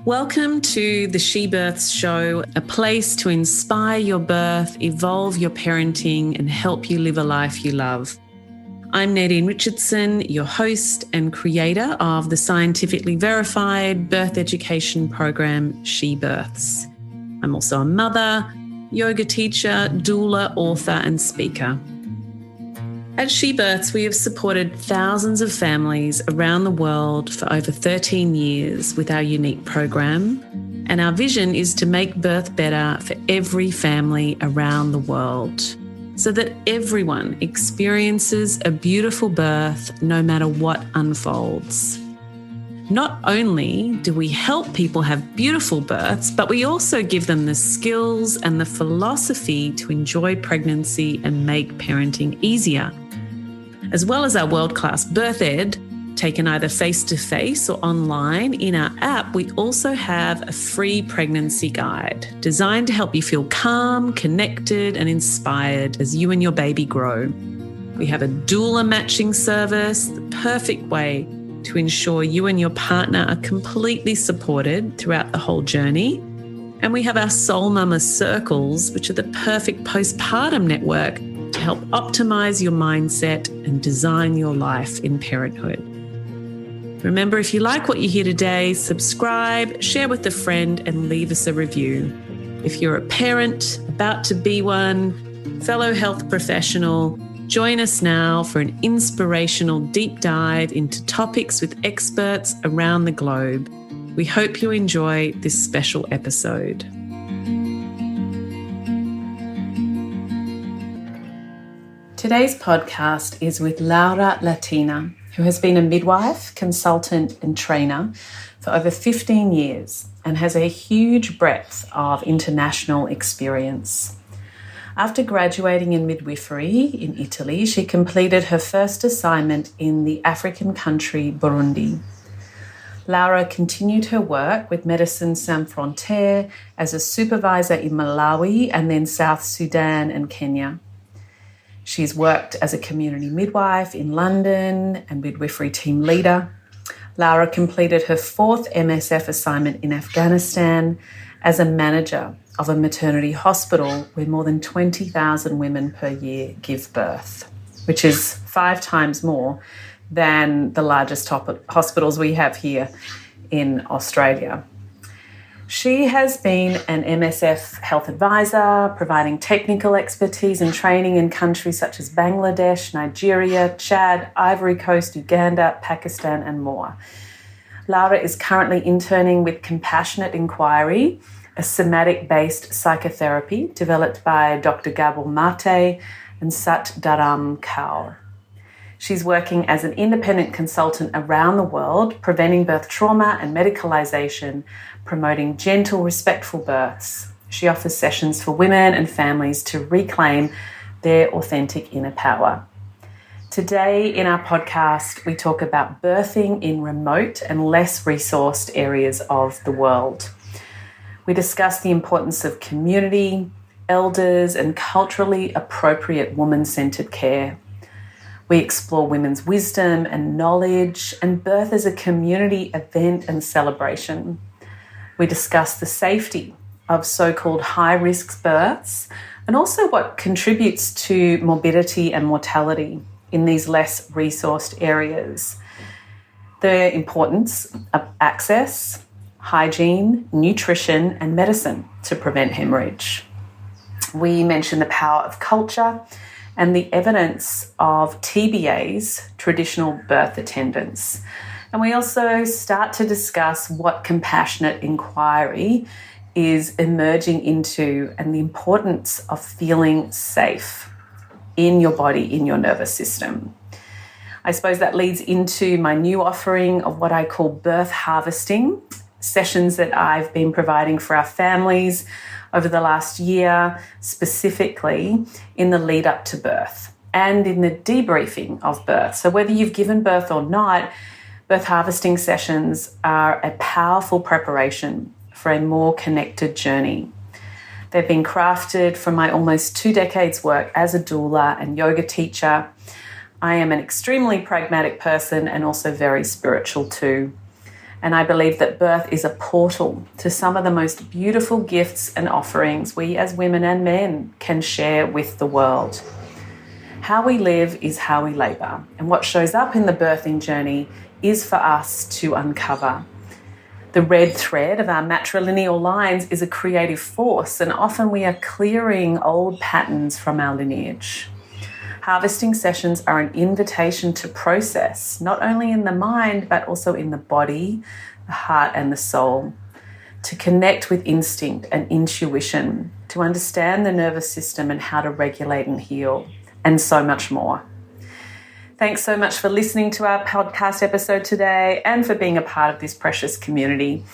Welcome to the She Births Show, a place to inspire your birth, evolve your parenting, and help you live a life you love. I'm Nadine Richardson, your host and creator of the scientifically verified birth education program, She Births. I'm also a mother, yoga teacher, doula, author, and speaker. At She Births, we have supported thousands of families around the world for over 13 years with our unique program, and our vision is to make birth better for every family around the world so that everyone experiences a beautiful birth no matter what unfolds. Not only do we help people have beautiful births, but we also give them the skills and the philosophy to enjoy pregnancy and make parenting easier. As well as our world-class birth ed, taken either face-to-face or online in our app, we also have a free pregnancy guide designed to help you feel calm, connected, and inspired as you and your baby grow. We have a doula matching service, the perfect way to ensure you and your partner are completely supported throughout the whole journey. And we have our Soul Mama Circles, which are the perfect postpartum network to help optimize your mindset and design your life in parenthood. Remember, if you like what you hear today, subscribe, share with a friend, and leave us a review. If you're a parent, about to be one, fellow health professional, join us now for an inspirational deep dive into topics with experts around the globe. We hope you enjoy this special episode. Today's podcast is with Laura Latina, who has been a midwife, consultant and trainer for over 15 years and has a huge breadth of international experience. After graduating in midwifery in Italy, she completed her first assignment in the African country Burundi. Laura continued her work with Médecins Sans Frontières as a supervisor in Malawi and then South Sudan and Kenya. She's worked as a community midwife in London and midwifery team leader. Laura completed her fourth MSF assignment in Afghanistan as a manager of a maternity hospital where more than 20,000 women per year give birth, which is 5 times more than the largest hospitals we have here in Australia. She has been an MSF health advisor, providing technical expertise and training in countries such as Bangladesh, Nigeria, Chad, Ivory Coast, Uganda, Pakistan, and more. Laura is currently interning with Compassionate Inquiry, a somatic-based psychotherapy developed by Dr. Gabor and Dharam kaur. She's working as an independent consultant around the world, preventing birth trauma and medicalisation, promoting gentle, respectful births. She offers sessions for women and families to reclaim their authentic inner power. Today in our podcast, we talk about birthing in remote and less resourced areas of the world. We discuss the importance of community, elders, and culturally appropriate woman-centred care. We explore women's wisdom and knowledge and birth as a community event and celebration. We discuss the safety of so-called high-risk births and also what contributes to morbidity and mortality in these less resourced areas. The importance of access, hygiene, nutrition, and medicine to prevent hemorrhage. We mention the power of culture and the evidence of TBA's, traditional birth attendants. And we also start to discuss what compassionate inquiry is emerging into and the importance of feeling safe in your body, in your nervous system. I suppose that leads into my new offering of what I call birth harvesting, sessions that I've been providing for our families over the last year, specifically in the lead up to birth and in the debriefing of birth. So whether you've given birth or not, birth harvesting sessions are a powerful preparation for a more connected journey. They've been crafted from my almost 2 decades work as a doula and yoga teacher. I am an extremely pragmatic person and also very spiritual too. And I believe that birth is a portal to some of the most beautiful gifts and offerings we as women and men can share with the world. How we live is how we labour, and what shows up in the birthing journey is for us to uncover. The red thread of our matrilineal lines is a creative force, and often we are clearing old patterns from our lineage. Harvesting sessions are an invitation to process, not only in the mind, but also in the body, the heart, and the soul, to connect with instinct and intuition, to understand the nervous system and how to regulate and heal, and so much more. Thanks so much for listening to our podcast episode today and for being a part of this precious community.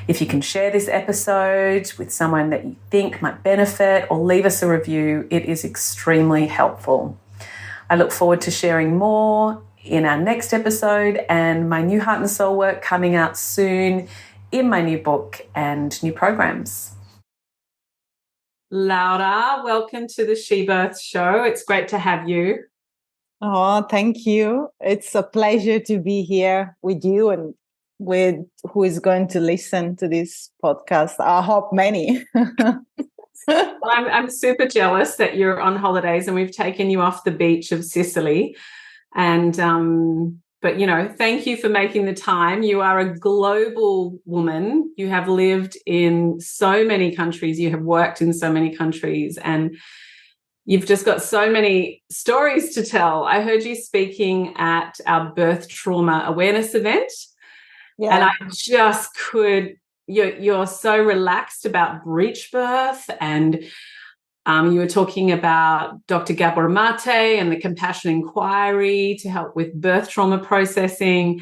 If you can share this episode with someone that you think might benefit or leave us a review, it is extremely helpful. I look forward to sharing more in our next episode and my new heart and soul work coming out soon in my new book and new programs. Laura, welcome to the She Birth Show. It's great to have you. Oh, thank you. It's a pleasure to be here with you and with who is going to listen to this podcast. I hope many. I'm super jealous that you're on holidays and we've taken you off the beach of Sicily. And but thank you for making the time. You are a global woman. You have lived in so many countries. You have worked in so many countries, and you've just got so many stories to tell. I heard you speaking at our birth trauma awareness event, and I just could. You're so relaxed about breech birth, and you were talking about Dr. Gabor and the compassion inquiry to help with birth trauma processing.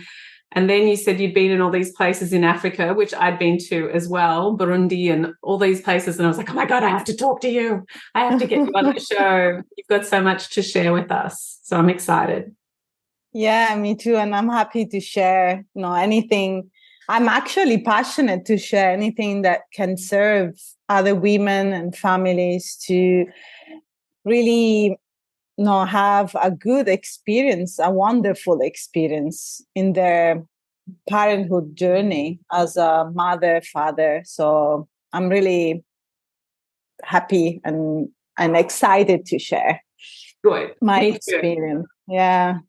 And then you said you'd been in all these places in Africa, which I'd been to as well, Burundi and all these places. And I was like, oh my God, I have to talk to you. I have to get you on the show. You've got so much to share with us. So I'm excited. Yeah, me too. And I'm happy to share, anything. I'm actually passionate to share anything that can serve other women and families to really have a good experience, a wonderful experience in their parenthood journey as a mother, father. So I'm really happy and excited to share my experience. Yeah.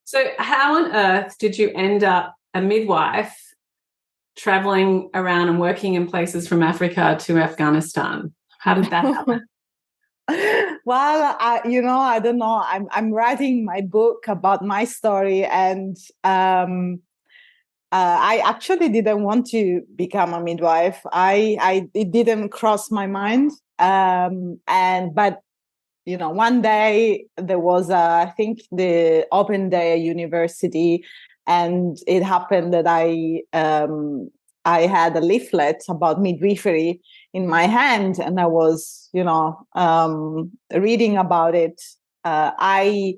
So how on earth did you end up a midwife traveling around and working in places from Africa to Afghanistan? How did that happen? Well, I don't know. I'm writing my book about my story, and I actually didn't want to become a midwife. It didn't cross my mind. But one day there was I think the open day at university, and it happened that I had a leaflet about midwifery in my hand, and I was, reading about it. I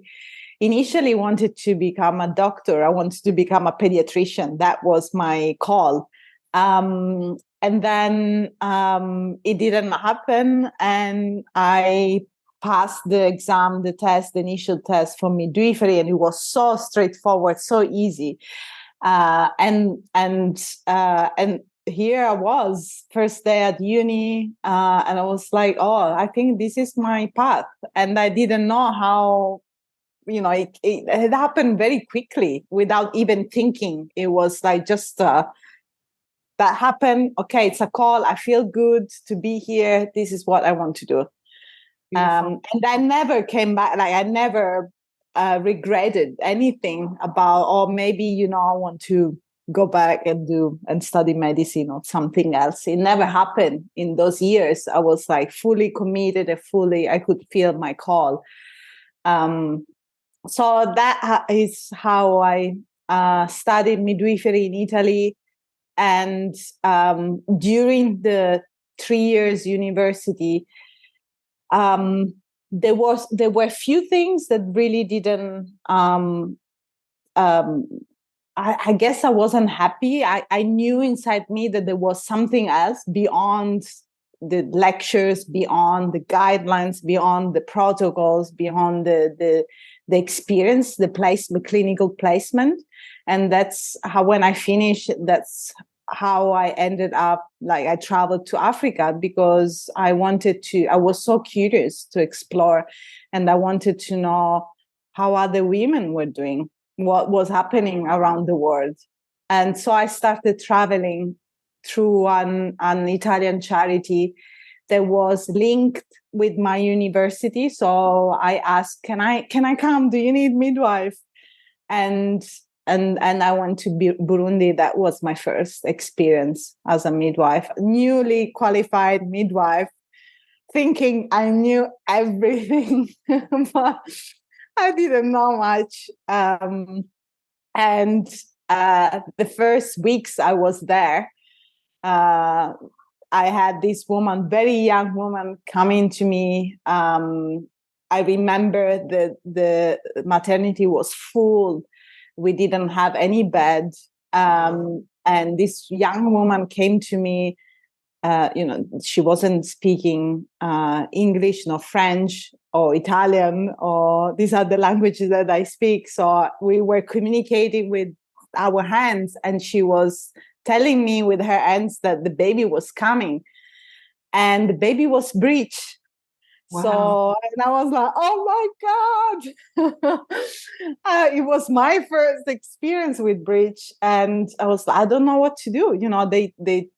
initially wanted to become a doctor. I wanted to become a pediatrician. That was my call. And then it didn't happen, and I passed the exam, the initial test for midwifery, and it was so straightforward, so easy. And here I was, first day at uni, and I was like, oh, I think this is my path. And I didn't know how, it happened very quickly without even thinking. It was like just that happened. Okay, it's a call. I feel good to be here. This is what I want to do. And I never came back. Like I never regretted anything about, or maybe, I want to go back and study medicine or something else. It never happened in those years. I was like fully committed and I could feel my call. So that is how I studied midwifery in Italy. And during the 3 years university, there were few things that really didn't. I guess I wasn't happy. I knew inside me that there was something else beyond the lectures, beyond the guidelines, beyond the protocols, beyond the experience, the clinical placement. And that's how, when I finished, that's how I ended up, like, I traveled to Africa because I was so curious to explore, and I wanted to know how other women were doing, what was happening around the world. And so I started traveling through an Italian charity that was linked with my university. So I asked, can I come? Do you need midwife? And I went to Burundi. That was my first experience as a midwife, newly qualified midwife, thinking I knew everything, but I didn't know much. And the first weeks I was there, I had this woman, very young woman, coming to me. I remember the maternity was full. We didn't have any bed. And this young woman came to me. She wasn't speaking English, nor French or Italian, or these are the languages that I speak. So we were communicating with our hands, and she was telling me with her hands that the baby was coming, and the baby was breech. Wow. So, and I was like, oh my God. It was my first experience with breech. And I was like, I don't know what to do.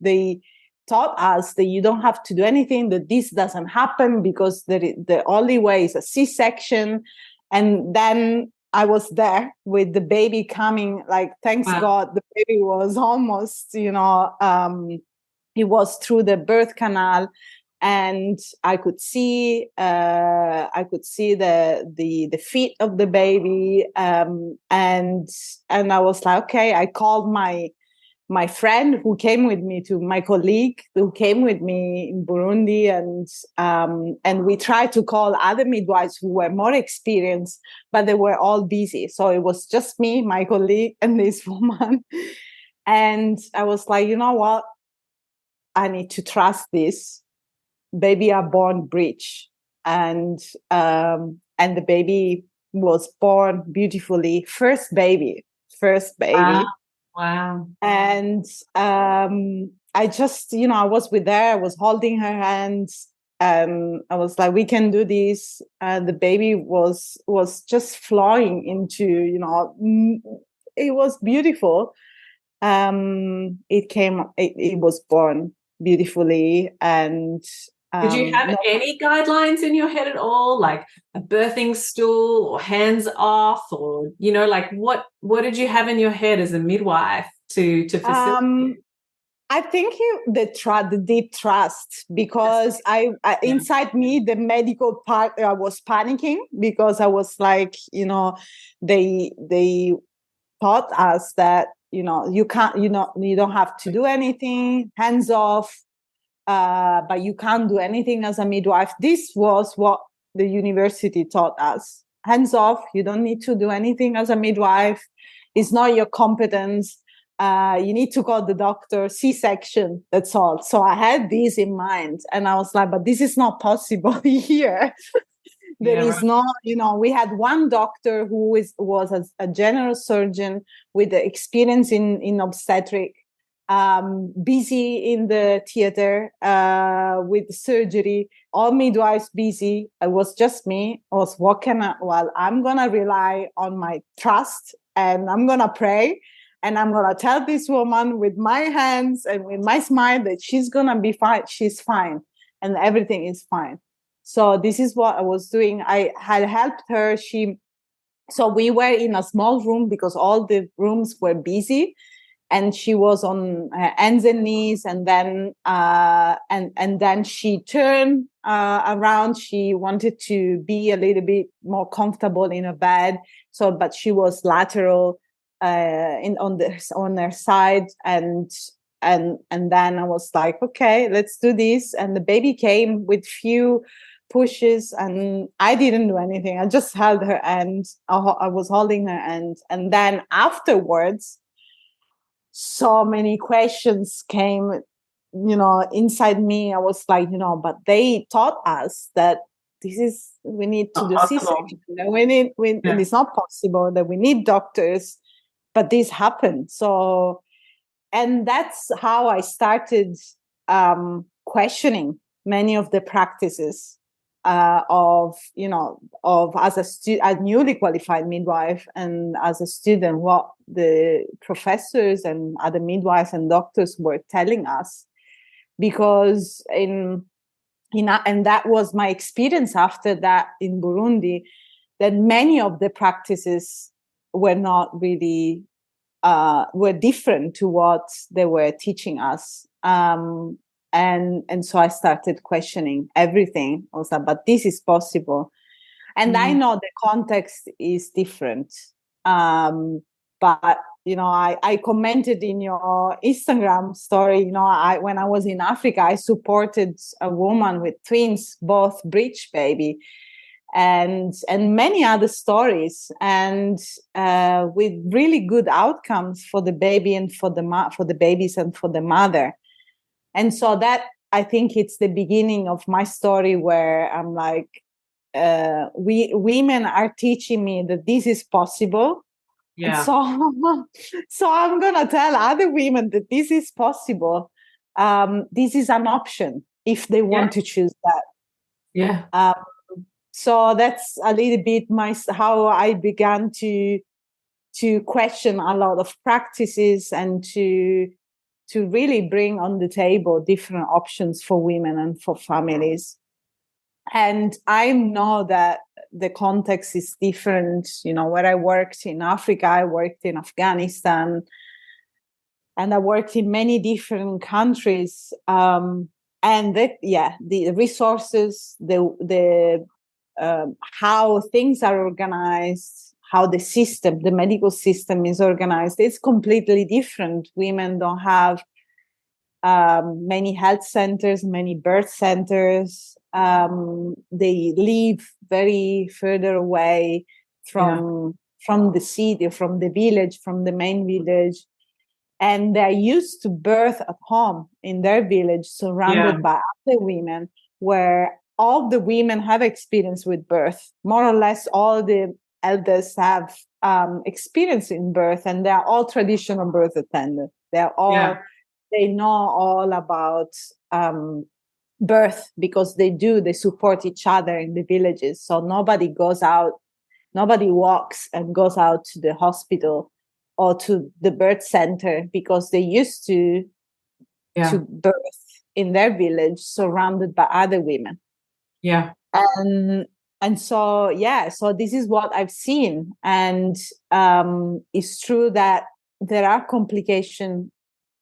They taught us that you don't have to do anything, that this doesn't happen because the only way is a C-section. And then I was there with the baby coming, like, thanks God, the baby was almost, it was through the birth canal. And I could see the feet of the baby, and I was like, okay. I called my friend who came with me, to my colleague who came with me in Burundi, and we tried to call other midwives who were more experienced, but they were all busy. So it was just me, my colleague, and this woman. And I was like, you know what? I need to trust this. Baby are born breech, and the baby was born beautifully. First baby. Wow. And I just, I was with her. I was holding her hands, and I was like, we can do this. And the baby was just flowing into, it was beautiful. It was born beautifully. And did you have any guidelines in your head at all, like a birthing stool or hands off, or what did you have in your head as a midwife to facilitate? I think the deep trust, because I inside me, the medical part, I was panicking because I was like, they taught us that you can't, you don't have to do anything, hands off. But you can't do anything as a midwife. This was what the university taught us. Hands off. You don't need to do anything as a midwife. It's not your competence. You need to call the doctor. C-section. That's all. So I had this in mind, and I was like, but this is not possible here. There is no, we had one doctor who was a general surgeon with the experience in obstetric. Busy in the theater with surgery, all midwives busy. It was just me. I was walking well, I'm gonna rely on my trust, and I'm gonna pray, and I'm gonna tell this woman with my hands and with my smile that she's gonna be fine. She's fine, and everything is fine. So this is what I was doing. I had helped her. So we were in a small room because all the rooms were busy. And she was on her hands and knees, and then and then she turned around. She wanted to be a little bit more comfortable in a bed. So, but she was lateral on her side, and then I was like, okay, let's do this. And the baby came with few pushes, and I didn't do anything. I just held her hand. I was holding her hand, and then afterwards, so many questions came, inside me. I was like, but they taught us that we need to do C-section. It's not possible, that we need doctors. but this happened. So, and that's how I started questioning many of the practices of as a newly qualified midwife and as a student, what the professors and other midwives and doctors were telling us, because and that was my experience after that in Burundi, that many of the practices were not really were different to what they were teaching us. And so I started questioning everything. I was like, but this is possible. And I know the context is different. But, I commented in your Instagram story, when I was in Africa, I supported a woman with twins, both breech baby, and many other stories, and with really good outcomes for the baby and for the babies and for the mother. And so that, I think it's the beginning of my story, where I'm like, women are teaching me that this is possible. Yeah. And so I'm going to tell other women that this is possible. This is an option if they want to choose that. Yeah. So that's a little bit how I began to question a lot of practices and to really bring on the table different options for women and for families. And I know that the context is different. Where I worked in Africa, I worked in Afghanistan, and I worked in many different countries. And the resources, the how things are organized, how the medical system is organized, it's completely different. Women don't have many health centers, many birth centers. They live very further away from the city, from the village, from the main village. And they're used to birth at home in their village, surrounded by other women, where all the women have experience with birth. More or less all the elders have experience in birth, and they're all traditional birth attendants. They know all about birth, because they support each other in the villages. So nobody walks and goes out to the hospital or to the birth center, because they used to birth in their village, surrounded by other women. Yeah. And so this is what I've seen. And it's true that there are complications.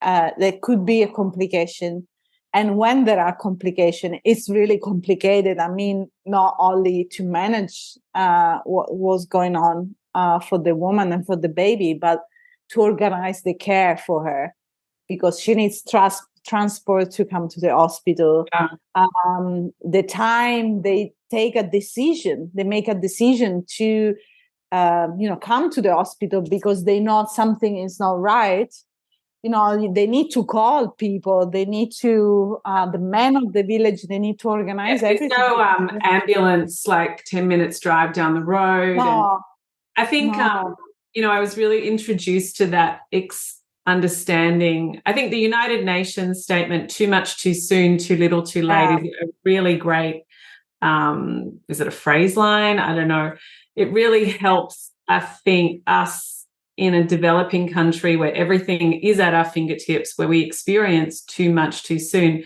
There could be a complication. And when there are complications, it's really complicated. I mean, not only to manage what was going on for the woman and for the baby, but to organize the care for her, because she needs transport to come to the hospital. The time they make a decision to come to the hospital because they know something is not right. They need to call people. They need to the men of the village. They need to organize everything. There's no ambulance like 10 minutes drive down the road. No, and I think I was really introduced to that understanding. I think the United Nations statement, too much too soon, too little too late, is a really great, is it a phrase line? I don't know. It really helps, I think, us in a developing country where everything is at our fingertips, where we experience too much too soon,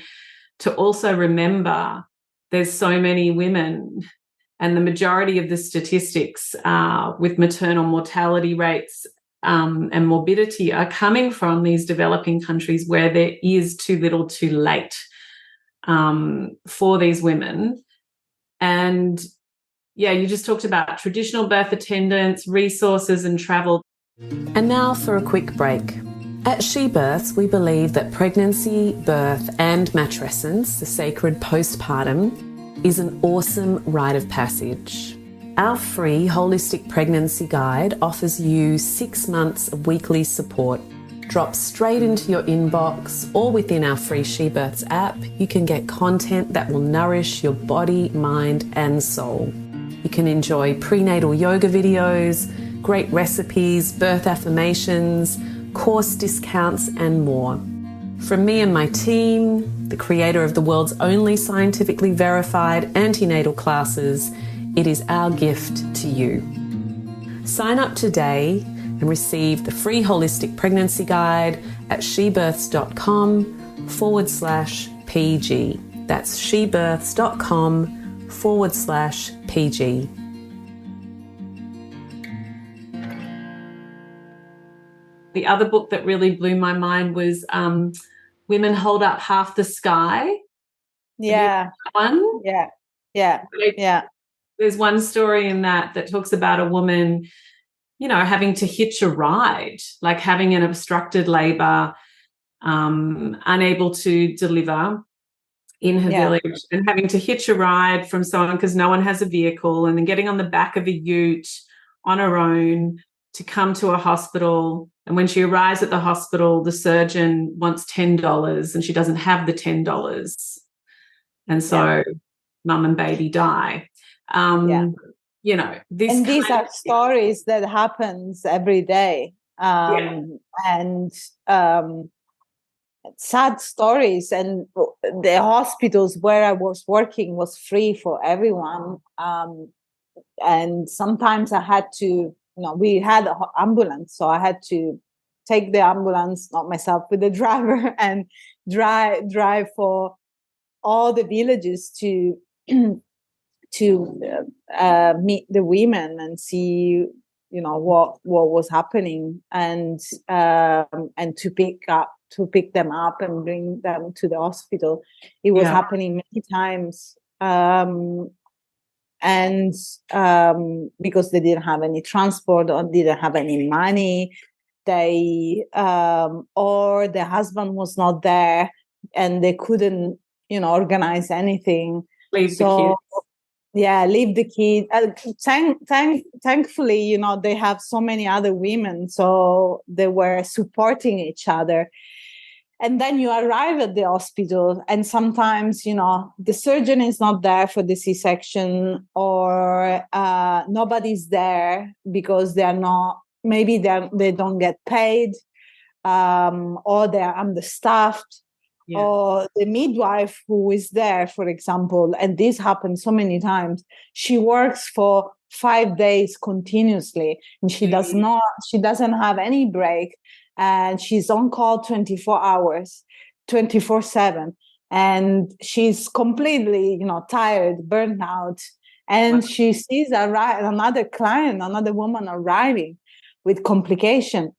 to also remember there's so many women, and the majority of the statistics with maternal mortality rates and morbidity are coming from these developing countries where there is too little too late for these women. And you just talked about traditional birth attendants, resources and travel. And now for a quick break. At She Births, we believe that pregnancy, birth and matrescence, the sacred postpartum, is an awesome rite of passage. Our free holistic pregnancy guide offers you 6 months of weekly support. Drop straight into your inbox, or within our free She Births app, you can get content that will nourish your body, mind and soul. You can enjoy prenatal yoga videos, great recipes, birth affirmations, course discounts, and more. From me and my team, the creator of the world's only scientifically verified antenatal classes, it is our gift to you. Sign up today and receive the free holistic pregnancy guide at shebirths.com/PG. That's shebirths.com/PG. The other book that really blew my mind was Women Hold Up Half the Sky. Yeah. One? Yeah. There's one story in that talks about a woman, having to hitch a ride, like having an obstructed labor, unable to deliver in her village, and having to hitch a ride from someone because no one has a vehicle, and then getting on the back of a ute on her own to come to a hospital. And when she arrives at the hospital, the surgeon wants $10 and she doesn't have the $10. And so mum and baby die. These are stories that happens every day. And sad stories. And the hospitals where I was working was free for everyone. And sometimes I had to, we had an ambulance, so I had to take the ambulance, not myself, with the driver, and drive for all the villages to meet the women and see, what was happening, and to pick them up and bring them to the hospital. It was happening many times. And because they didn't have any transport or didn't have any money, they or the husband was not there and they couldn't, organize anything. Leave the kid. Thankfully, they have so many other women, so they were supporting each other. And then you arrive at the hospital, and sometimes, the surgeon is not there for the C-section, or nobody's there because they don't get paid, or they're understaffed, or the midwife who is there, for example, and this happens so many times, she works for 5 days continuously, and she doesn't have any break. And she's on call 24 hours, 24/7. And she's completely, tired, burnt out. And she sees another woman arriving with complication.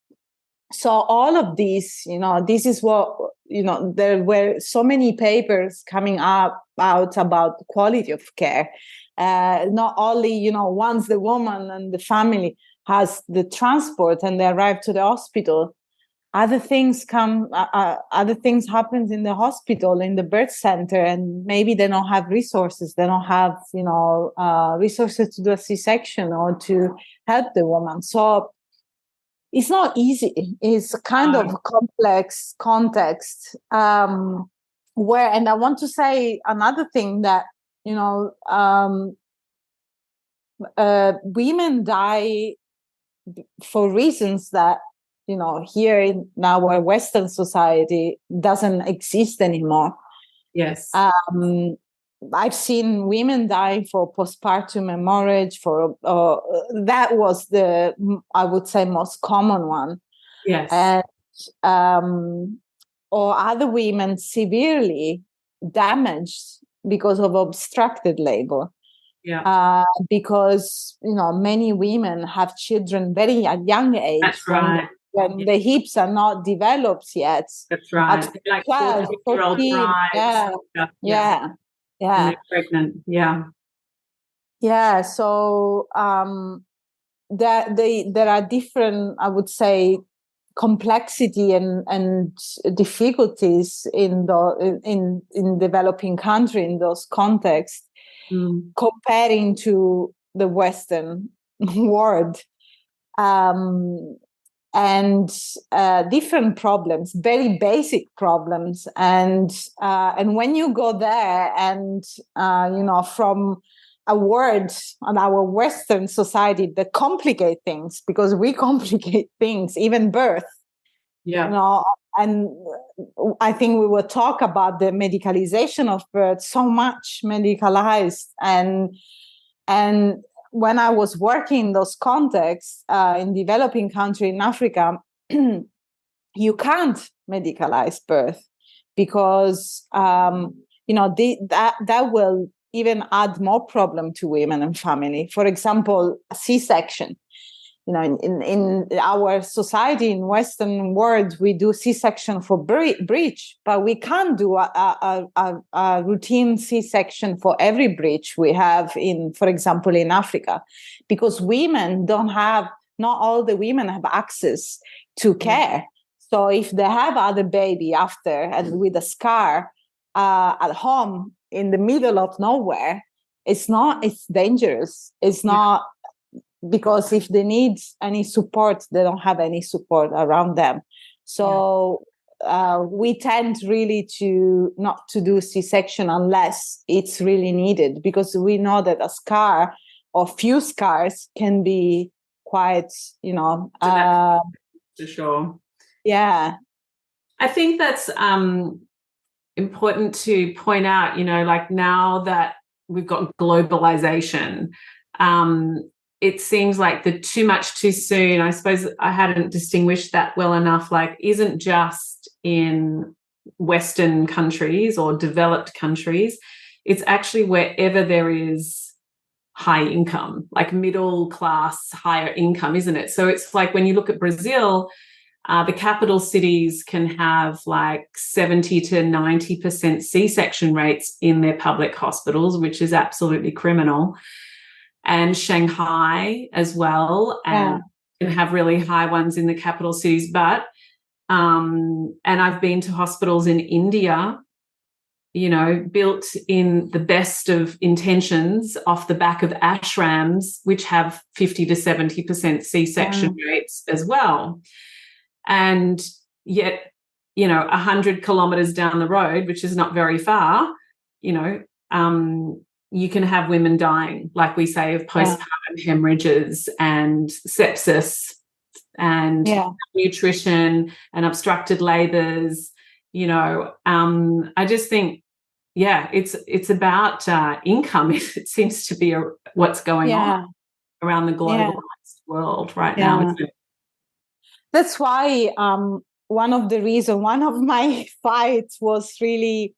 So all of these, this is what, there were so many papers coming out about the quality of care. Not only, once the woman and the family has the transport and they arrive to the hospital, other things happens in the hospital, in the birth center, and maybe they don't have resources. They don't have, resources to do a C-section or to help the woman. So it's not easy. It's kind of a complex context where, and I want to say another thing that, women die for reasons that, here in our Western society doesn't exist anymore. Yes. I've seen women dying for postpartum hemorrhage, that was I would say, most common one. Yes. And, or other women severely damaged because of obstructed labor. Yeah. Because, many women have children very at young age. That's right. When the hips are not developed yet. That's right. Like 12, 14, yeah. And they're pregnant. Yeah. So there are different, I would say, complexity and difficulties in developing country in those contexts, comparing to the Western world. And different problems, very basic problems, and when you go there, and from a word on our Western society that complicate things, because we complicate things, even birth. Yeah. You know, and I think we will talk about the medicalization of birth, so much medicalized. And when I was working in those contexts in developing country in Africa, you can't medicalize birth because that will even add more problem to women and family. For example, C-section. You know, in our society in Western world, we do C-section for breech, but we can't do a routine C-section for every breech we have for example, in Africa, because women don't have, not all the women have access to care. So if they have other baby after and with a scar at home in the middle of nowhere, it's dangerous. It's not. Because if they need any support, they don't have any support around them. So we tend really to not to do C-section unless it's really needed, because we know that a scar or few scars can be quite, for sure. Yeah. I think that's important to point out, like now that we've got globalization, it seems like the too much too soon, I suppose I hadn't distinguished that well enough, like isn't just in Western countries or developed countries. It's actually wherever there is high income, like middle class, higher income, isn't it? So it's like when you look at Brazil, the capital cities can have like 70 to 90% C-section rates in their public hospitals, which is absolutely criminal. And Shanghai as well, and can have really high ones in the capital cities. But and I've been to hospitals in India, built in the best of intentions off the back of ashrams, which have 50 to 70% C-section rates as well. And yet, 100 kilometers down the road, which is not very far, you can have women dying, like we say, of postpartum hemorrhages and sepsis and nutrition and obstructed labors. I just think, it's about income. It seems to be what's going on around the globalized world right now. Isn't it? That's why one of my fights was really,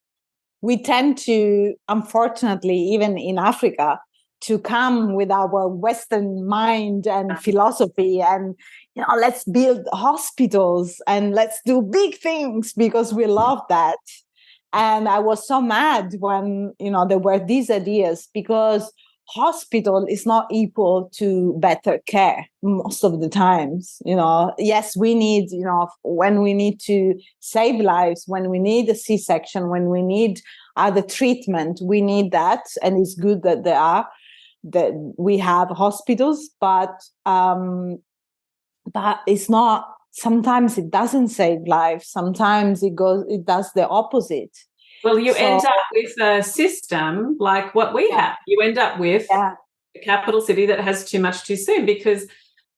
we tend to, unfortunately, even in Africa, to come with our Western mind and philosophy and, let's build hospitals and let's do big things because we love that. And I was so mad when, there were these ideas, because hospital is not equal to better care most of the times. Yes, we need, when we need to save lives, when we need a C-section, when we need other treatment, we need that. And it's good that that we have hospitals, but it's not, sometimes it doesn't save lives. Sometimes it does the opposite. Well, you end up with a system like what we have. You end up with a capital city that has too much too soon, because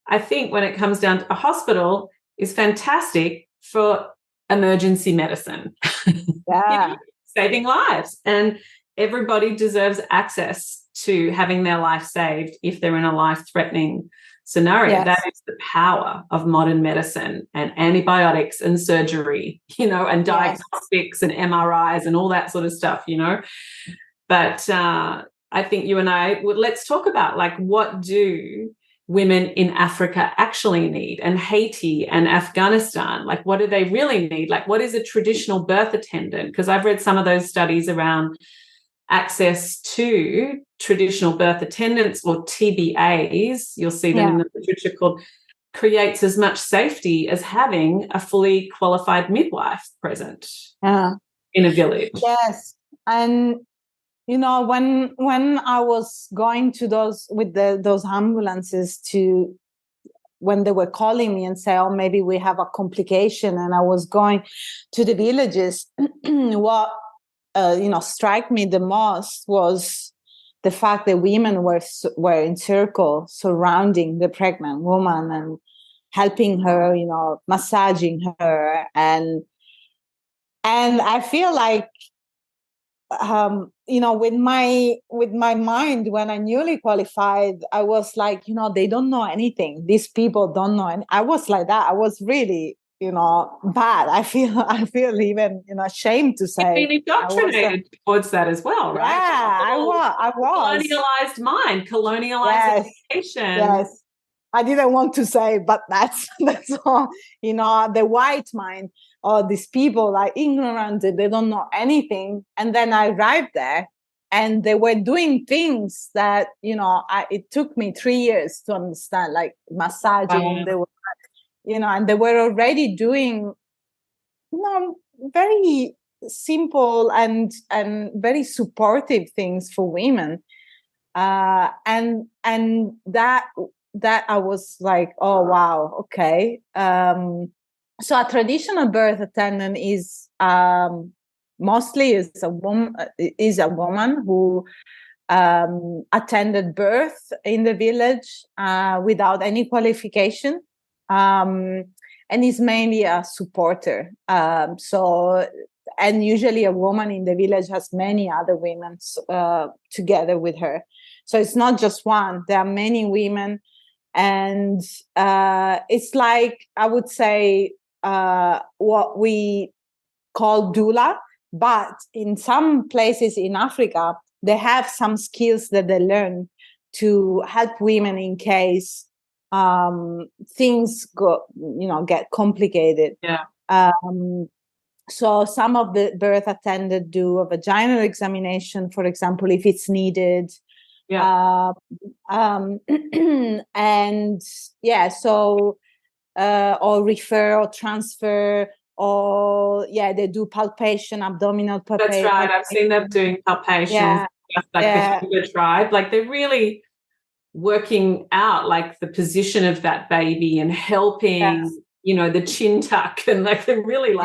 I think when it comes down to a hospital is fantastic for emergency medicine, saving lives. And everybody deserves access to having their life saved if they're in a life-threatening scenario. Yes. That is the power of modern medicine and antibiotics and surgery, and diagnostics and MRIs and all that sort of stuff, But I think you and let's talk about, like, what do women in Africa actually need, and Haiti and Afghanistan? Like, what do they really need? Like, what is a traditional birth attendant? Because I've read some of those studies around access to traditional birth attendants, or TBAs, you'll see them in the literature, called creates as much safety as having a fully qualified midwife present in a village. Yes. And when I was going to those ambulances when they were calling me and say, oh, maybe we have a complication, and I was going to the villages, what struck me the most was the fact that women were in circle surrounding the pregnant woman and helping her, massaging her. And I feel like, with my mind, when I newly qualified, I was like, they don't know anything. These people don't know. And I was like that. I was really, bad. I feel even, ashamed to say. You've been indoctrinated towards that as well, right? Yeah, I was. Colonialized mind, colonialized education. Yes. I didn't want to say, but that's all. The white mind, or these people are ignorant, they don't know anything. And then I arrived there, and they were doing things that, it took me 3 years to understand, like massaging. They were, and they were already doing, very simple and very supportive things for women. And that I was like, oh wow, okay. So a traditional birth attendant is mostly is a woman who attended birth in the village without any qualification, and is mainly a supporter. And usually a woman in the village has many other women together with her. So it's not just one, there are many women. And it's like, I would say, what we call doula, but in some places in Africa, they have some skills that they learn to help women in case things get complicated. Yeah. So some of the birth attendants do a vaginal examination, for example, if it's needed. Yeah. And yeah, so or refer or transfer, or they do palpation, abdominal palpation. That's right. I've seen them doing palpations, the Hunger tribe. Like, they're really working out like the position of that baby and helping, the chin tuck, and like they're really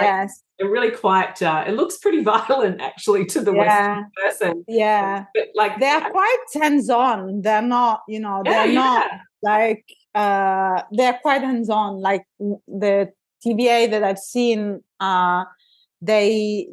they're really quite. It looks pretty violent actually to the Western person. Yeah, but like they're quite hands-on. They're not, not like they're quite hands-on. Like the TBA that I've seen, they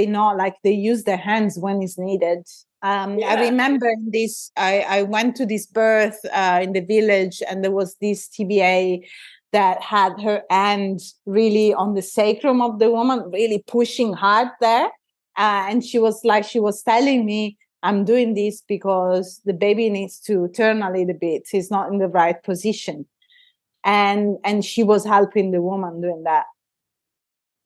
know, like they use their hands when it's needed. I remember this. I went to this birth in the village, and there was this TBA that had her hand really on the sacrum of the woman, really pushing hard there. And she was telling me, I'm doing this because the baby needs to turn a little bit. He's not in the right position. And she was helping the woman doing that.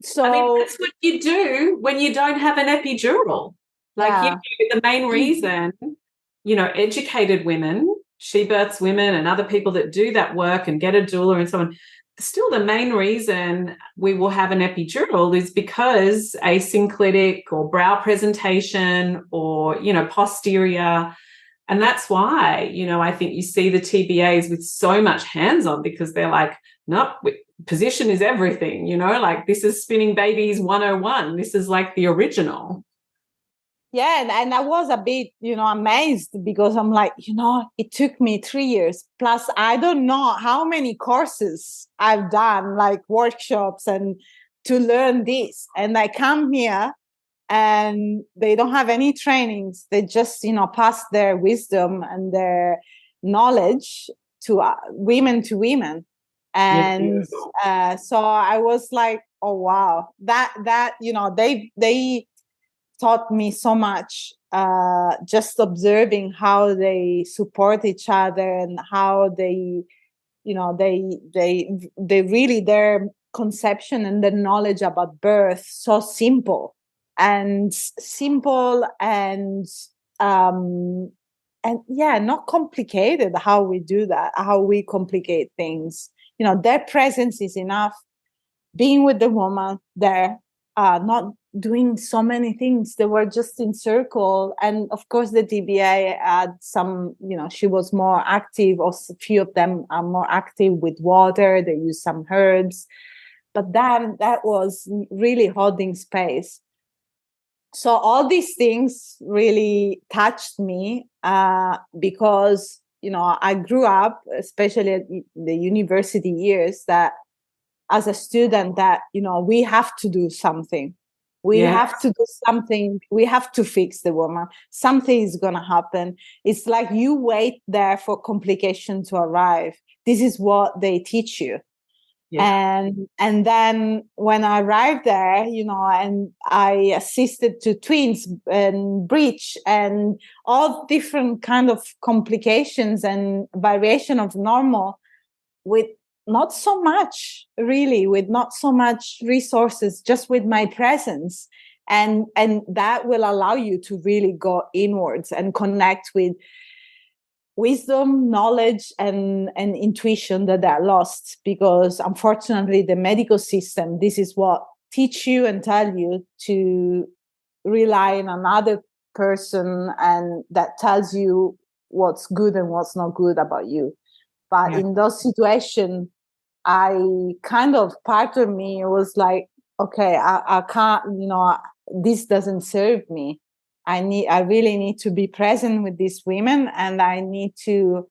So I mean, that's what you do when you don't have an epidural. Like, the main reason, educated women, she births women and other people that do that work and get a doula and so on, still the main reason we will have an epidural is because asynclitic or brow presentation or, posterior. And that's why, I think you see the TBAs with so much hands-on, because they're like, nope, position is everything, like this is spinning babies 101. This is like the original. Yeah, and I was a bit, amazed, because I'm like, it took me 3 years. Plus, I don't know how many courses I've done, like workshops, and to learn this. And I come here and they don't have any trainings. They just, pass their wisdom and their knowledge to women. And so I was like, oh, wow, that they taught me so much, just observing how they support each other and how they really, their conception and their knowledge about birth, so simple and not complicated. How we do that, how we complicate things. Their presence is enough. Being with the woman there, not doing so many things. They were just in circle. And of course the DBA had some, she was more active, or a few of them are more active with water. They use some herbs, but that was really holding space. So all these things really touched me because, I grew up, especially at the university years, that as a student that, we have to do something. We have to do something. We have to fix the woman. Something is going to happen. It's like you wait there for complication to arrive. This is what they teach you. Yeah. And then when I arrived there, and I assisted to twins and breech and all different kind of complications and variation of normal with not so much resources, just with my presence. And that will allow you to really go inwards and connect with wisdom, knowledge, and intuition that are lost, because unfortunately the medical system, this is what teach you and tell you to rely on another person, and that tells you what's good and what's not good about you. But in those situations, I kind of, part of me was like, okay, I can't, this doesn't serve me. I really need to be present with these women, and I need to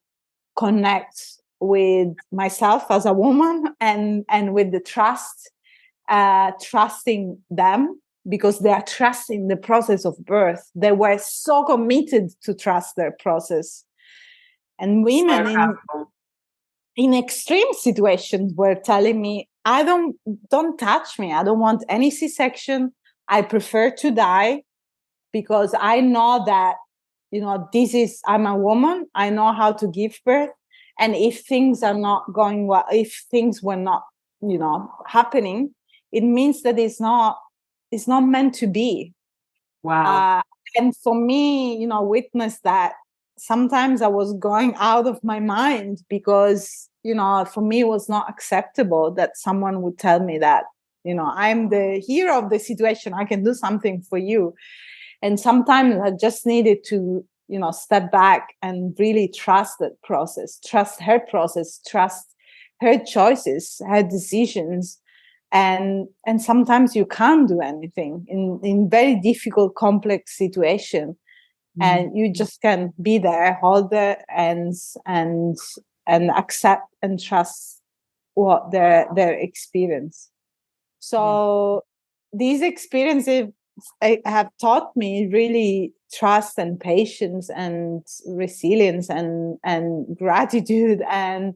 connect with myself as a woman and with the trusting them, because they are trusting the process of birth. They were so committed to trust their process. And women in extreme situations were telling me, don't touch me. I don't want any C-section. I prefer to die, because I know that, I'm a woman. I know how to give birth. And if things are not going well, if things were not, happening, it means that it's not meant to be. Wow. And for me, witness that sometimes I was going out of my mind, because, for me, it was not acceptable that someone would tell me that, I'm the hero of the situation. I can do something for you. And sometimes I just needed to, step back and really trust that process, trust her choices, her decisions. And sometimes you can't do anything in very difficult, complex situation. And you just can be there, hold the ends, and accept and trust what their experience. So these experiences have taught me really trust and patience and resilience and gratitude and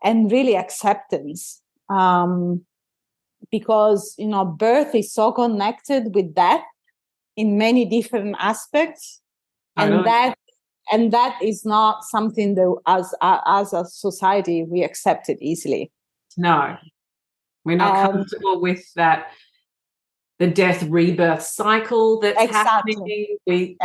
really acceptance. Because, birth is so connected with death in many different aspects, and that is not something that as a society we accept it easily. No, we're not comfortable with that, the death rebirth cycle that's happening. We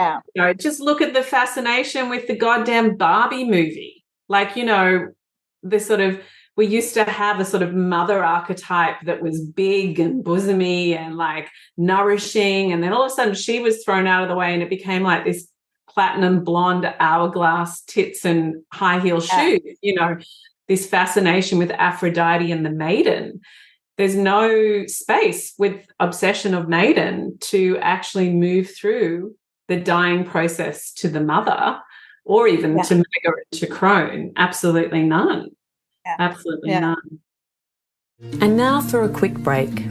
just look at the fascination with the goddamn Barbie movie. Like, the sort of, we used to have a sort of mother archetype that was big and bosomy and like nourishing. And then all of a sudden she was thrown out of the way, and it became like this platinum blonde hourglass tits and high heel shoes, this fascination with Aphrodite and the maiden. There's no space with obsession of maiden to actually move through the dying process to the mother, or even to mega and to crone. Absolutely none. Absolutely none. And now for a quick break.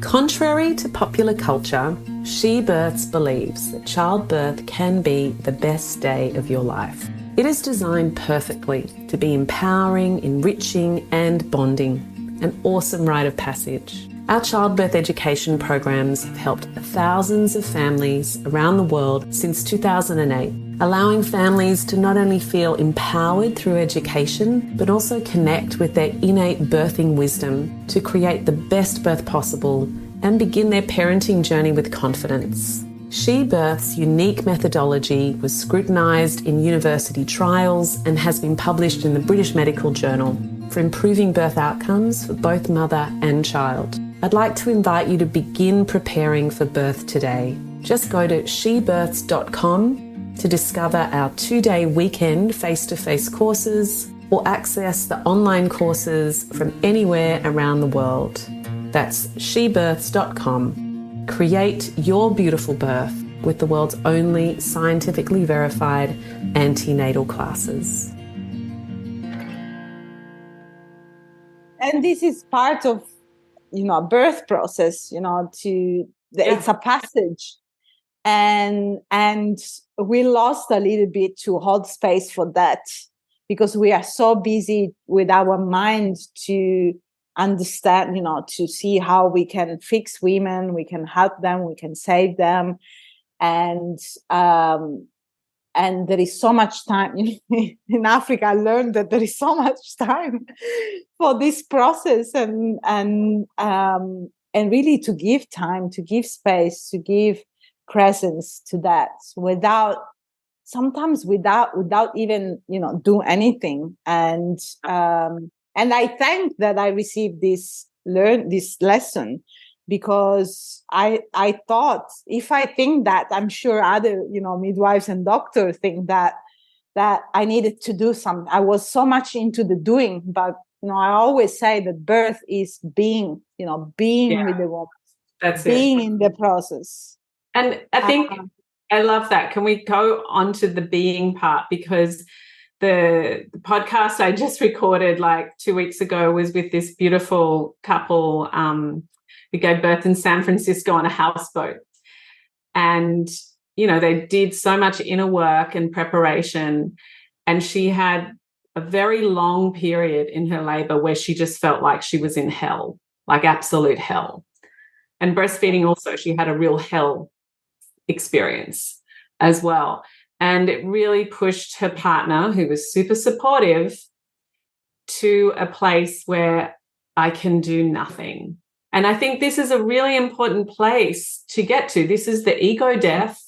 Contrary to popular culture, She Births believes that childbirth can be the best day of your life. It is designed perfectly to be empowering, enriching, and bonding. An awesome rite of passage. Our childbirth education programs have helped thousands of families around the world since 2008, allowing families to not only feel empowered through education, but also connect with their innate birthing wisdom to create the best birth possible and begin their parenting journey with confidence. She Birth's unique methodology was scrutinised in university trials and has been published in the British Medical Journal for improving birth outcomes for both mother and child. I'd like to invite you to begin preparing for birth today. Just go to shebirths.com to discover our 2-day weekend face-to-face courses or access the online courses from anywhere around the world. That's shebirths.com. Create your beautiful birth with the world's only scientifically verified antenatal classes. And this is part of, birth process, it's a passage. And we lost a little bit to hold space for that because we are so busy with our mind to understand, to see how we can fix women, we can help them, we can save them. And there is so much time in Africa. I learned that there is so much time for this process and really to give time, to give space, to give presence to that without even do anything. And I think that I received this lesson because I thought, if I think that, I'm sure other midwives and doctors think that I needed to do something. I was so much into the doing, but I always say that birth is being with the woman. That's being in the process. And I think I love that. Can we go on to the being part? Because the podcast I just recorded like 2 weeks ago was with this beautiful couple who gave birth in San Francisco on a houseboat. And, they did so much inner work and preparation. And she had a very long period in her labor where she just felt like she was in hell, like absolute hell. And breastfeeding also, she had a real hell experience as well. And it really pushed her partner, who was super supportive, to a place where I can do nothing. And I think this is a really important place to get to. This is the ego death.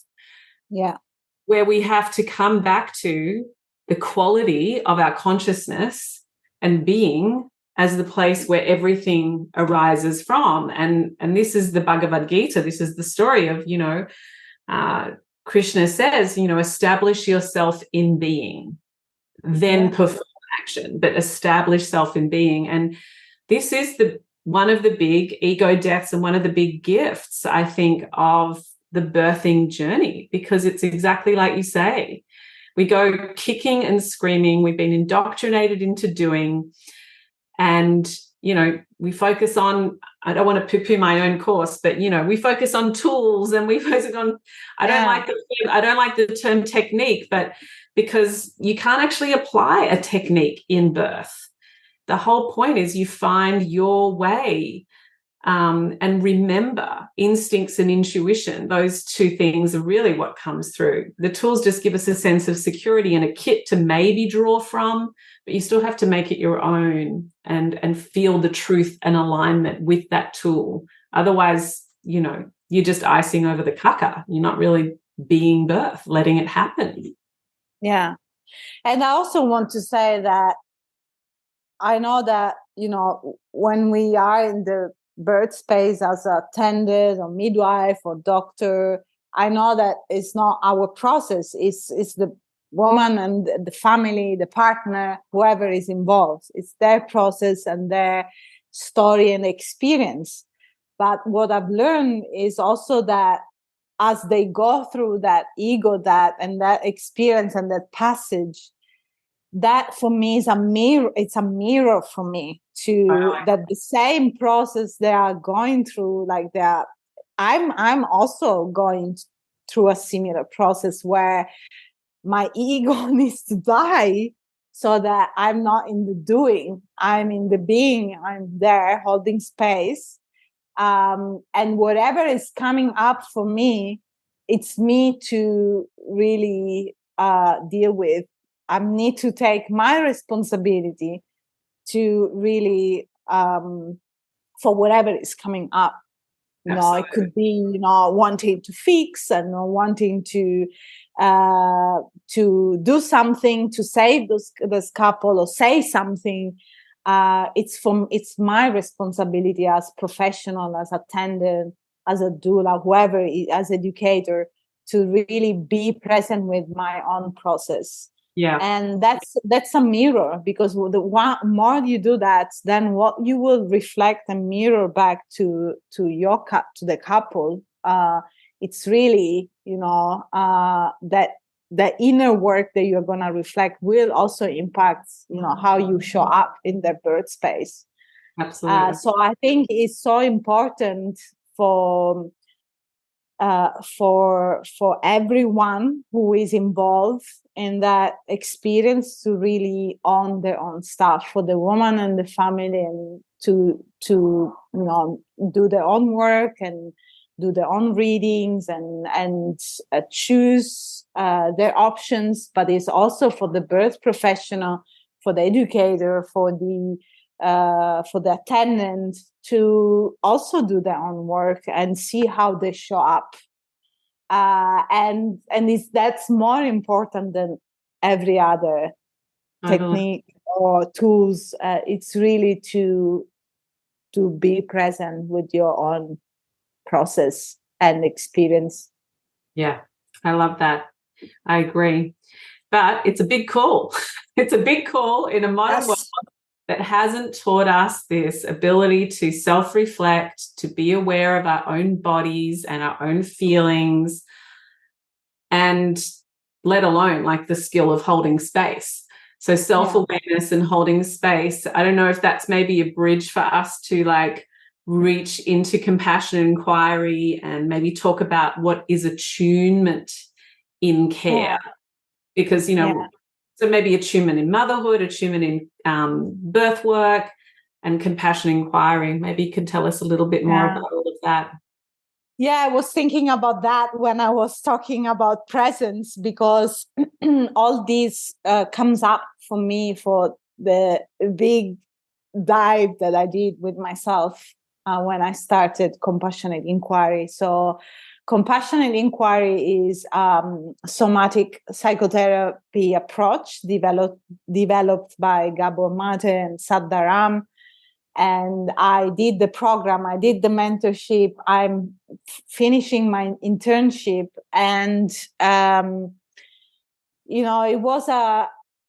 Yeah. Where we have to come back to the quality of our consciousness and being as the place where everything arises from. And this is the Bhagavad Gita. This is the story of, Krishna says, establish yourself in being, then perform action, but establish self in being. And this is one of the big ego deaths and one of the big gifts, I think, of the birthing journey, because it's exactly like you say. We go kicking and screaming. We've been indoctrinated into doing. And, we focus on, I don't want to poo-poo my own course, but, we focus on tools and we focus on, I don't like the term technique, but because you can't actually apply a technique in birth. The whole point is you find your way and remember instincts and intuition. Those two things are really what comes through. The tools just give us a sense of security and a kit to maybe draw from, but you still have to make it your own and feel the truth and alignment with that tool. Otherwise, you're just icing over the caca. You're not really being birth, letting it happen. Yeah. And I also want to say that I know that, when we are in the birth space as a attendant or midwife or doctor, I know that it's not our process. It's the woman and the family, the partner, whoever is involved. It's their process and their story and experience. But what I've learned is also that as they go through that ego, that experience and that passage, that for me is a mirror. It's a mirror for me that the same process they are going through, like that. I'm also going through a similar process where my ego needs to die so that I'm not in the doing. I'm in the being. I'm there holding space. And whatever is coming up for me, it's me to really deal with. I need to take my responsibility to really, for whatever is coming up. It could be, wanting to fix and wanting to do something to save this couple or say something. It's my responsibility as professional, as attendant, as a doula, whoever, as educator, to really be present with my own process Yeah. And that's a mirror, because the more you do that, then what you will reflect and mirror back to the couple. It's really, that the inner work that you're going to reflect will also impact, how you show up in the birth space. Absolutely. So I think it's so important for everyone who is involved in that experience to really own their own stuff, for the woman and the family, and to do their own work and do their own readings and choose their options. But it's also for the birth professional, for the educator, for the attendant, to also do their own work and see how they show up. And that's more important than every other technique or tools. It's really to be present with your own process and experience. Yeah, I love that. I agree. But it's a big call. It's a big call in a modern world that hasn't taught us this ability to self-reflect, to be aware of our own bodies and our own feelings, and let alone like the skill of holding space. So self-awareness and holding space. I don't know if that's maybe a bridge for us to like reach into compassion inquiry and maybe talk about what is attunement in care. Because, so maybe attunement in motherhood, attunement in birth work, and compassion inquiry. Maybe you could tell us a little bit more about all of that. Yeah, I was thinking about that when I was talking about presence, because all this comes up for me for the big dive that I did with myself when I started compassionate inquiry. So compassionate inquiry is somatic psychotherapy approach developed by Gabor and Dharam. And I did the program, I did the mentorship, I'm finishing my internship. And,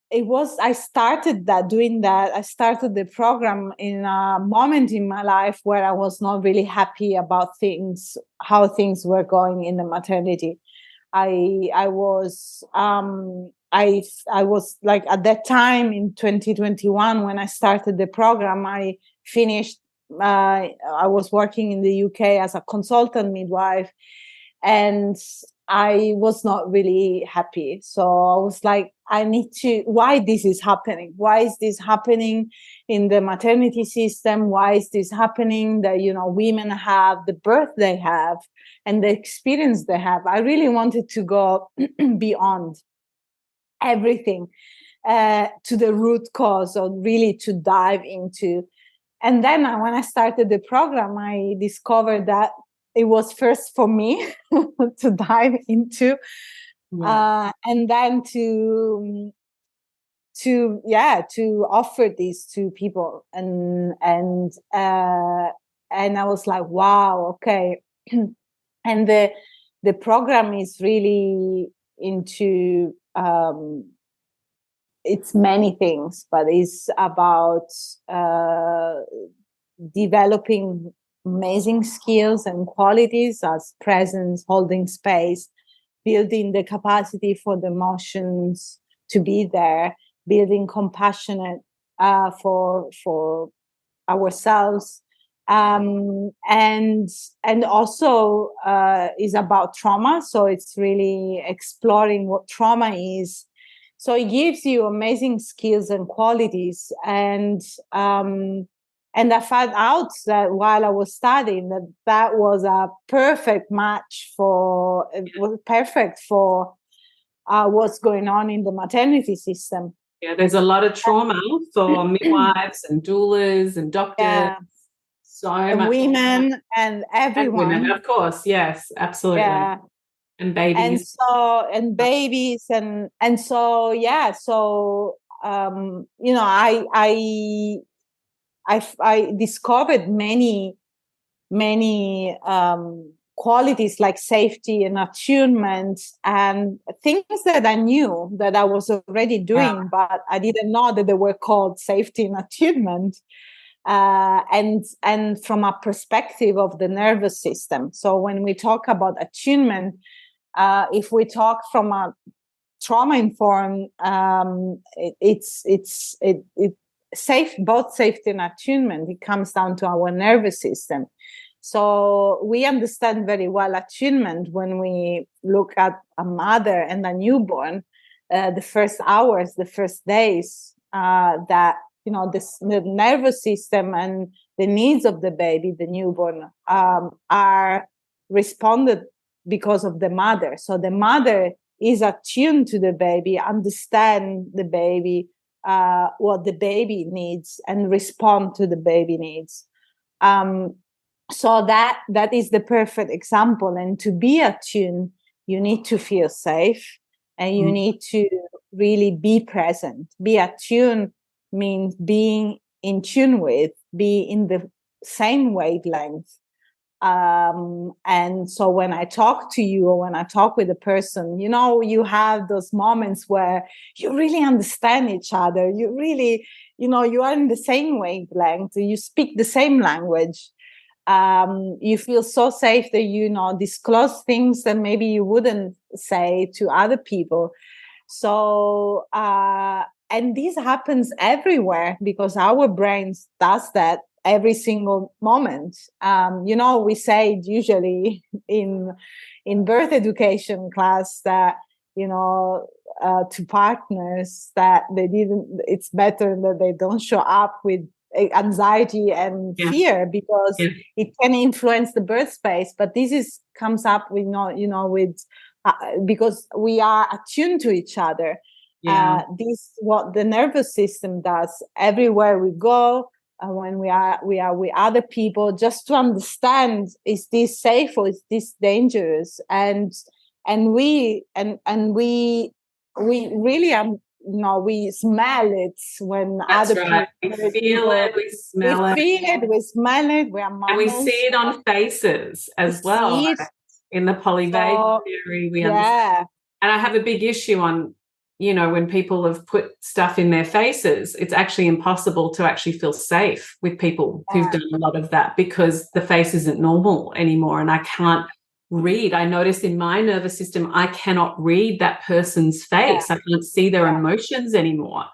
I started doing that. I started the program in a moment in my life where I was not really happy about how things were going in the maternity. I was like, at that time in 2021, when I started the program, I finished, I was working in the UK as a consultant midwife, and I was not really happy. So I was like, why this is happening? Why is this happening in the maternity system? Why is this happening that, women have the birth they have and the experience they have? I really wanted to go beyond everything to the root cause, or really to dive into. And then when I started the program, I discovered that it was first for me to dive into, and then to offer this to people. And I was like, wow, okay. And the program is really into it's many things, but it's about developing amazing skills and qualities as presence, holding space, building the capacity for the emotions to be there, building compassionate for ourselves, and also is about trauma. So it's really exploring what trauma is. So it gives you amazing skills and qualities. And I found out that while I was studying that was a perfect match for what's going on in the maternity system. Yeah, there's a lot of trauma for midwives and doulas and doctors. Yeah. So and much women and everyone. And women, of course, yes, absolutely. Yeah. And babies. And babies and so yeah. So I discovered many qualities like safety and attunement and things that I knew that I was already doing, but I didn't know that they were called safety and attunement. And from a perspective of the nervous system. So when we talk about attunement, if we talk from a trauma-informed, it's safe, both safety and attunement. It comes down to our nervous system. So we understand very well attunement when we look at a mother and a newborn, the first hours, the first days, that, the nervous system and the needs of the baby, the newborn, are responded because of the mother. So the mother is attuned to the baby, understand the baby, what the baby needs, and respond to the baby needs. So that is the perfect example. And to be attuned, you need to feel safe, and you need to really be present. Be attuned means being in tune with, be in the same wavelength. And so when I talk to you, or when I talk with a person, you have those moments where you really understand each other. You really, you are in the same wavelength. You speak the same language. You feel so safe that disclose things that maybe you wouldn't say to other people. So and this happens everywhere, because our brains does that every single moment. We say usually in birth education class that to partners that it's better that they don't show up with anxiety and fear, because it can influence the birth space. But this comes up with with because we are attuned to each other. This what the nervous system does everywhere we go. When we are with other people, just to understand, is this safe or is this dangerous? And we really we smell it when That's other right. people. We feel it, we smell it. We smell it, we are mammals. And we see it on faces as well. In the polyvagal theory, we understand. And I have a big issue on, when people have put stuff in their faces, it's actually impossible to actually feel safe with people who've done a lot of that, because the face isn't normal anymore. And I can't read. I notice in my nervous system, I cannot read that person's face. I can't see their emotions anymore.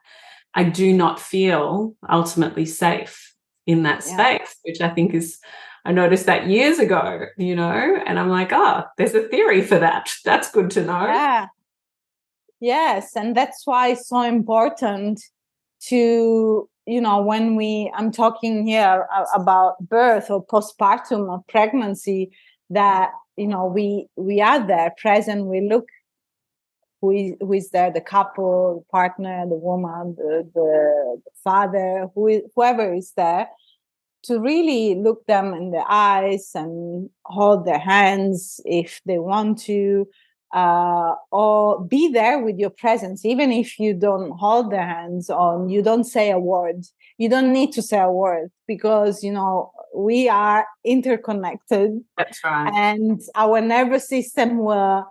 I do not feel ultimately safe in that space, which I think I noticed that years ago, and I'm like, there's a theory for that. That's good to know. Yeah. Yes. And that's why it's so important to, when I'm talking here about birth or postpartum or pregnancy, that, we are there present. We look who is there, the couple, the partner, the woman, the father, whoever is there, to really look them in the eyes and hold their hands if they want to, or be there with your presence, even if you don't hold their hands or you don't say a word. You don't need to say a word, because we are interconnected. That's right. And our nervous system will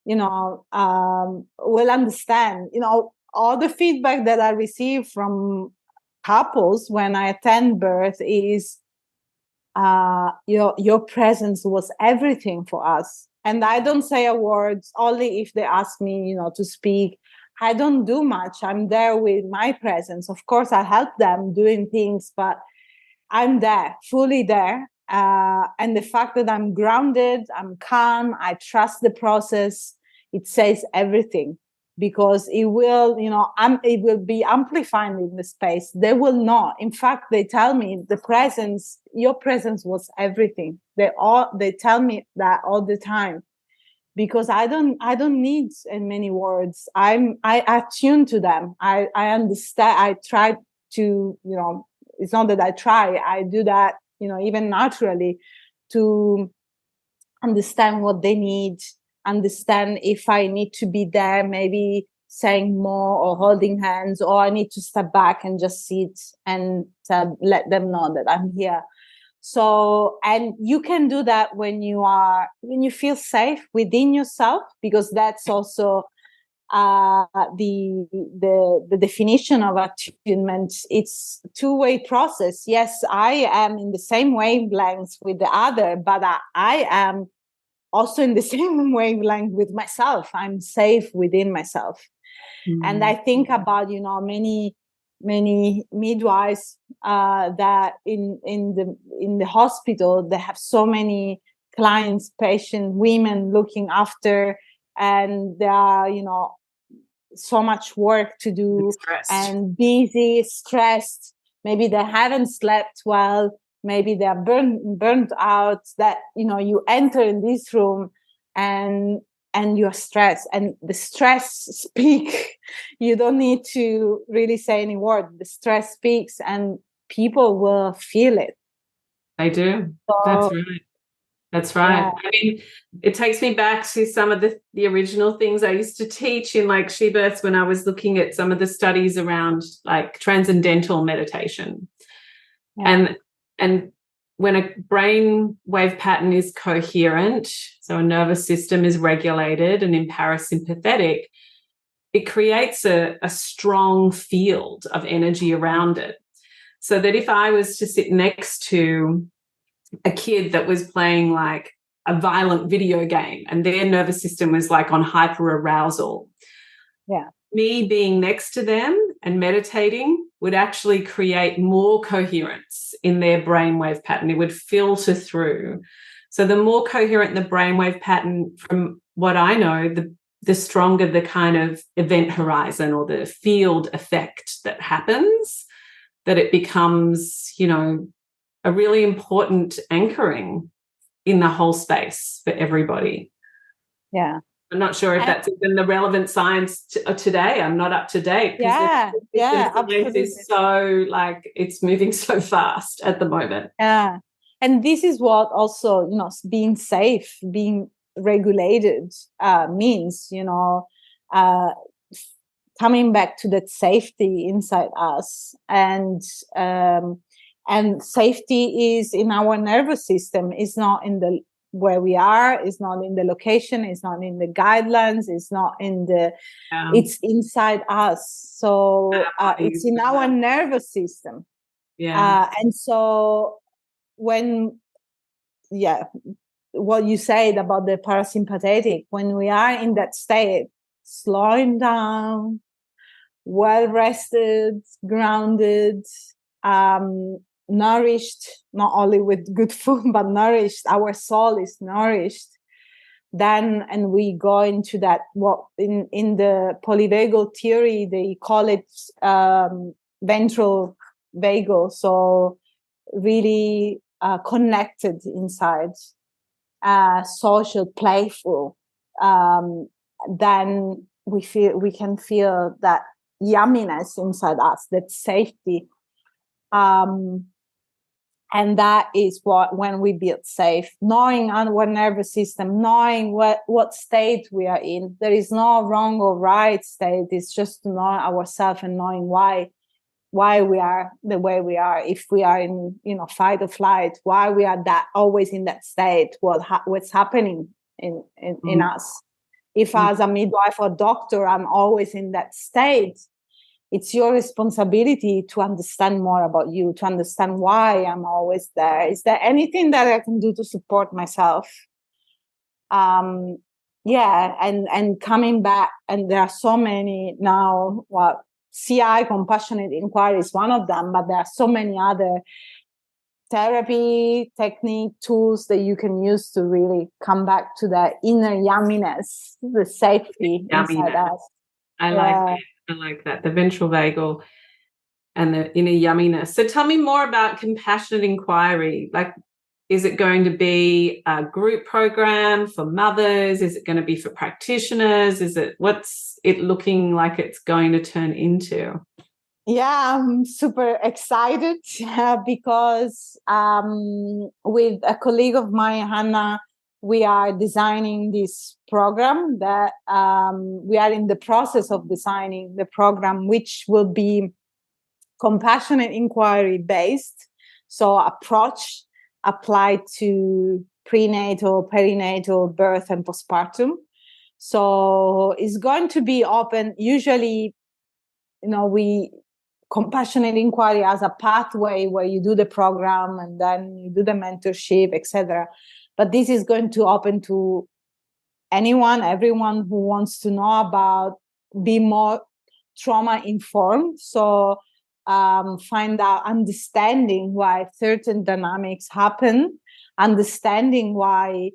understand. All the feedback that I receive from couples when I attend birth is your presence was everything for us. And I don't say a word, only if they ask me, to speak. I don't do much. I'm there with my presence. Of course, I help them doing things, but I'm there, fully there. And the fact that I'm grounded, I'm calm, I trust the process, it says everything. Because it will, it will be amplified in the space. They will not. In fact, they tell me your presence was everything. They tell me that all the time, because I don't need many words. I attune to them. I understand. I try to, it's not that I try. I do that, even naturally, to understand what they need. Understand if I need to be there, maybe saying more or holding hands, or I need to step back and just sit and let them know that I'm here. So, and you can do that when you feel safe within yourself, because that's also the definition of attunement. It's two-way process. Yes, I am in the same wavelength with the other, but I am also in the same wavelength with myself. I'm safe within myself. And I think about, many midwives that in the hospital, they have so many clients, patients, women looking after, and there are, so much work to do and busy, stressed. Maybe they haven't slept well. Maybe they're burnt out. That, you enter in this room and you're stressed, and the stress speak. You don't need to really say any word. The stress speaks, and people will feel it. They do. So, that's right. Yeah. I mean, it takes me back to some of the original things I used to teach in like she births, when I was looking at some of the studies around like transcendental meditation. Yeah. And when a brain wave pattern is coherent, so a nervous system is regulated and in parasympathetic, it creates a strong field of energy around it. So that if I was to sit next to a kid that was playing like a violent video game and their nervous system was like on hyper arousal, me being next to them and meditating would actually create more coherence in their brainwave pattern. It would filter through. So the more coherent the brainwave pattern, from what I know, the stronger the kind of event horizon or the field effect that happens, that it becomes, a really important anchoring in the whole space for everybody. Yeah. I'm not sure if that's even the relevant science today. I'm not up to date. Yeah, absolutely. Is so like, it's moving so fast at the moment. Yeah. And this is what also, being safe, being regulated means, coming back to that safety inside us. And safety is in our nervous system. It's not in the where we are. It's not in the location. It's not in the guidelines. It's not in the. It's inside us. So it's in our nervous system. Yeah. And so when, what you said about the parasympathetic, when we are in that state, slowing down, well rested, grounded, nourished, not only with good food, but nourished, our soul is nourished, then, and we go into that, what in the polyvagal theory, they call it ventral vagal. So really connected inside, social, playful, then we can feel that yumminess inside us, that safety. And that is when we build safe, knowing our nervous system, knowing what state we are in. There is no wrong or right state. It's just to know ourselves and knowing why we are the way we are. If we are in, fight or flight, why we are always in that state, what's happening in us. If as a midwife or doctor, I'm always in that state, it's your responsibility to understand more about you, to understand why I'm always there. Is there anything that I can do to support myself? And coming back, and there are so many now, CI, compassionate inquiry, is one of them, but there are so many other therapy technique tools that you can use to really come back to that inner yumminess, the safety inside us. I like that, the ventral vagal and the inner yumminess. So tell me more about compassionate inquiry. Like, is it going to be a group program for mothers? Is it going to be for practitioners? What's it looking like it's going to turn into? Yeah, I'm super excited because with a colleague of mine, Hannah, we are designing this program that we are in the process of designing the program, which will be compassionate inquiry based. So approach apply to prenatal, perinatal, birth, and postpartum. So it's going to be open. Usually, we compassionate inquiry as a pathway where you do the program and then you do the mentorship, etc. But this is going to open to everyone who wants to know about, be more trauma informed. So find out, understanding why certain dynamics happen, understanding why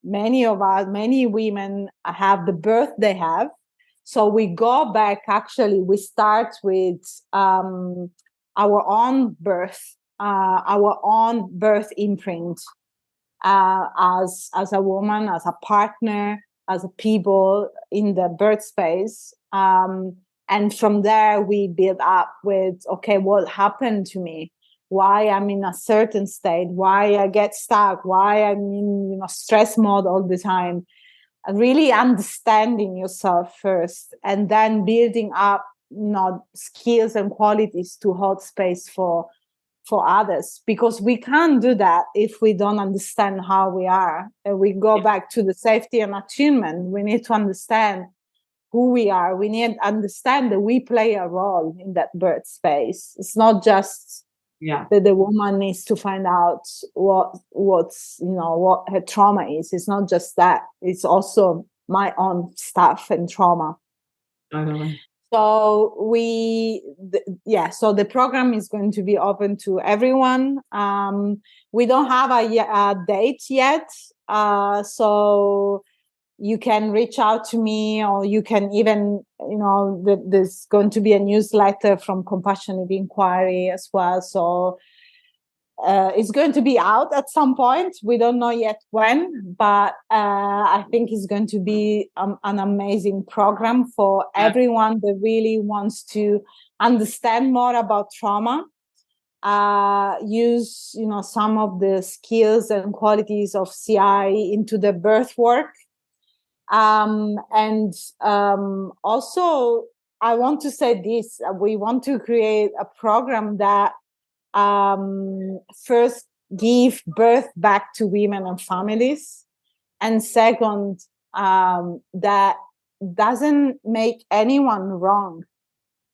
many women have the birth they have. So we go back, actually, we start with our own birth, imprint as a woman, as a partner, as a people in the birth space. And from there, we build up with, okay, what happened to me? Why I'm in a certain state? Why I get stuck? Why I'm in stress mode all the time? Really understanding yourself first, and then building up skills and qualities to hold space for others, because we can't do that if we don't understand how we are. And we go back to the safety and attunement. We need to understand who we are. We need to understand that we play a role in that birth space. It's not just that the woman needs to find out what her trauma is. It's not just that. It's also my own stuff and trauma. Totally. So so the program is going to be open to everyone. We don't have a date yet, so you can reach out to me, or you can even, there's going to be a newsletter from Compassionate Inquiry as well. So it's going to be out at some point. We don't know yet when, but I think it's going to be an amazing program for everyone that really wants to understand more about trauma, use, some of the skills and qualities of CI into the birth work. Also, I want to say this: we want to create a program that first give birth back to women and families, and second, that doesn't make anyone wrong,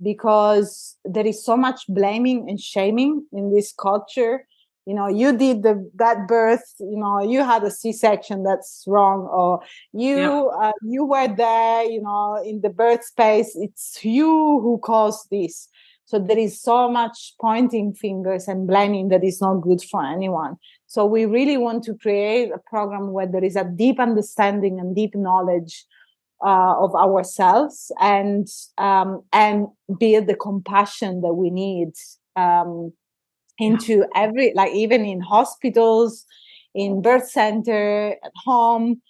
because there is so much blaming and shaming in this culture. You did that birth, you had a C-section, that's wrong, or you were there, in the birth space, it's you who caused this. So there is so much pointing fingers and blaming that is not good for anyone. So we really want to create a program where there is a deep understanding and deep knowledge of ourselves, and build the compassion that we need into every, even in hospitals, in birth center, at home.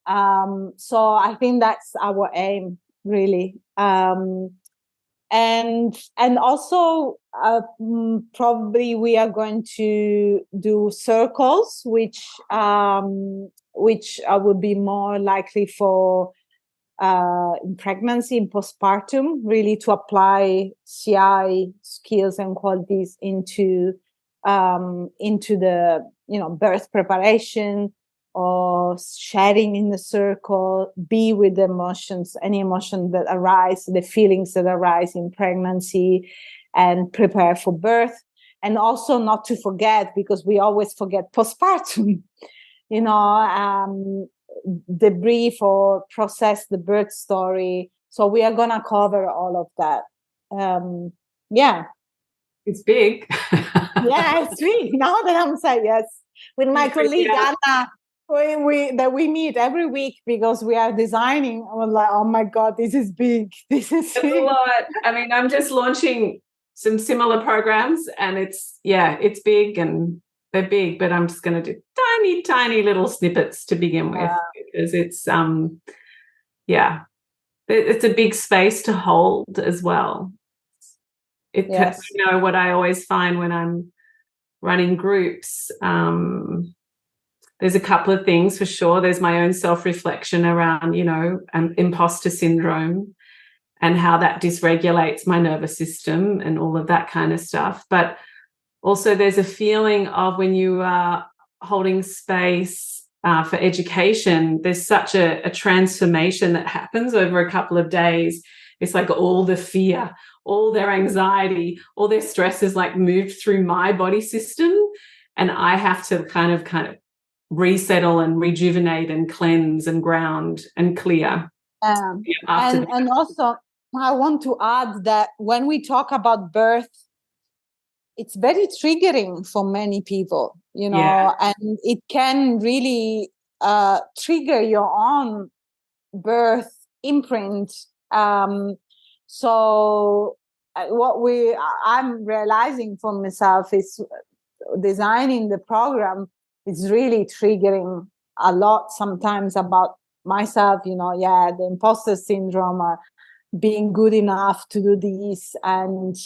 So I think that's our aim, really. And also probably we are going to do circles, which would be more likely for in pregnancy, in postpartum, really to apply CI skills and qualities into the birth preparation, or sharing in the circle, be with the emotions, any emotion that arise, the feelings that arise in pregnancy, and prepare for birth. And also not to forget, because we always forget postpartum, debrief or process the birth story. So we are going to cover all of that. It's big. It's big. Now that I'm saying, yes, with my colleague Anna, we meet every week because we are designing. I'm like, oh my God, this is big. This is big. A lot. I mean, I'm just launching some similar programs, and it's big, and they're big, but I'm just going to do tiny little snippets to begin with, because it's it's a big space to hold as well. What I always find when I'm running groups, there's a couple of things for sure. There's my own self-reflection around, imposter syndrome and how that dysregulates my nervous system and all of that kind of stuff. But also there's a feeling of when you are holding space for education, there's such a transformation that happens over a couple of days. It's like all the fear, all their anxiety, all their stress is like moved through my body system, and I have to kind of resettle and rejuvenate and cleanse and ground and clear. And also I want to add that when we talk about birth, it's very triggering for many people, and it can really trigger your own birth imprint. So what I'm realizing for myself is designing the program is really triggering a lot sometimes about myself, the imposter syndrome, being good enough to do this. And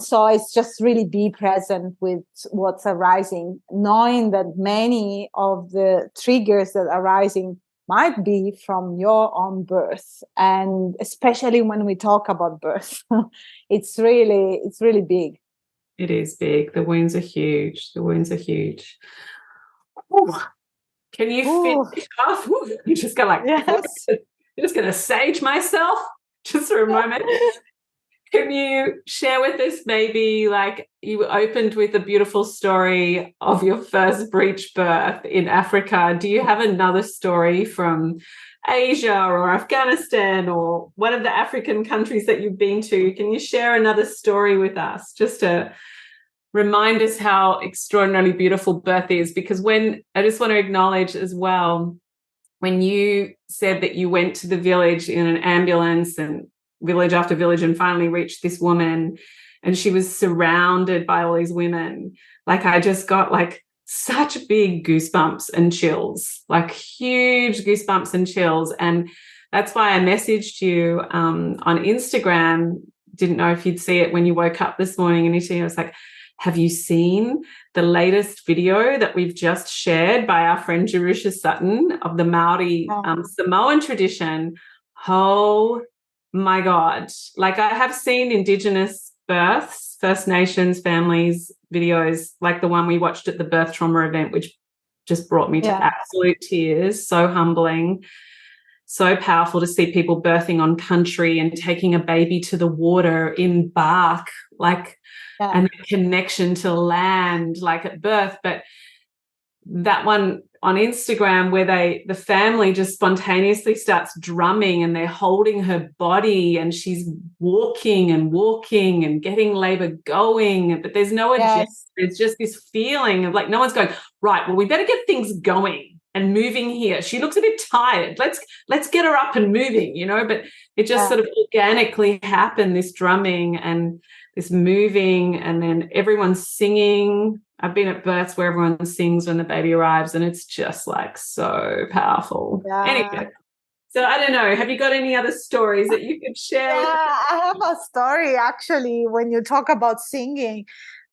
so it's just really be present with what's arising, knowing that many of the triggers that are arising might be from your own birth. And especially when we talk about birth, it's really big. It is big. The wounds are huge. Ooh. Can you finish off? I'm just going yes. I'm just going to sage myself just for a moment. Can you share with us maybe, you opened with a beautiful story of your first breech birth in Africa. Do you have another story from Asia or Afghanistan or one of the African countries that you've been to? Can you share another story with us just to remind us how extraordinarily beautiful birth is? Because I just want to acknowledge as well, when you said that you went to the village in an ambulance and village after village and finally reached this woman and she was surrounded by all these women, I just got such big goosebumps and chills, huge goosebumps and chills. And that's why I messaged you on Instagram. Didn't know if you'd see it when you woke up this morning. Initially I was like, have you seen the latest video that we've just shared by our friend Jerusha Sutton of the Maori Samoan tradition? Oh my God. I have seen Indigenous births, First Nations families videos, like the one we watched at the birth trauma event, which just brought me to absolute tears. So humbling, so powerful to see people birthing on country and taking a baby to the water in bark, and the connection to land, at birth. But that one on Instagram where the family just spontaneously starts drumming and they're holding her body and she's walking and getting labor going, but there's no agenda. It's just this feeling of no one's going, right, well, we better get things going and moving here. She looks a bit tired. Let's get her up and moving, but it just sort of organically happened, this drumming and this moving, and then everyone's singing. I've been at births where everyone sings when the baby arrives, and it's just so powerful. Yeah. Anyway, so I don't know. Have you got any other stories that you could share? Yeah, I have a story actually when you talk about singing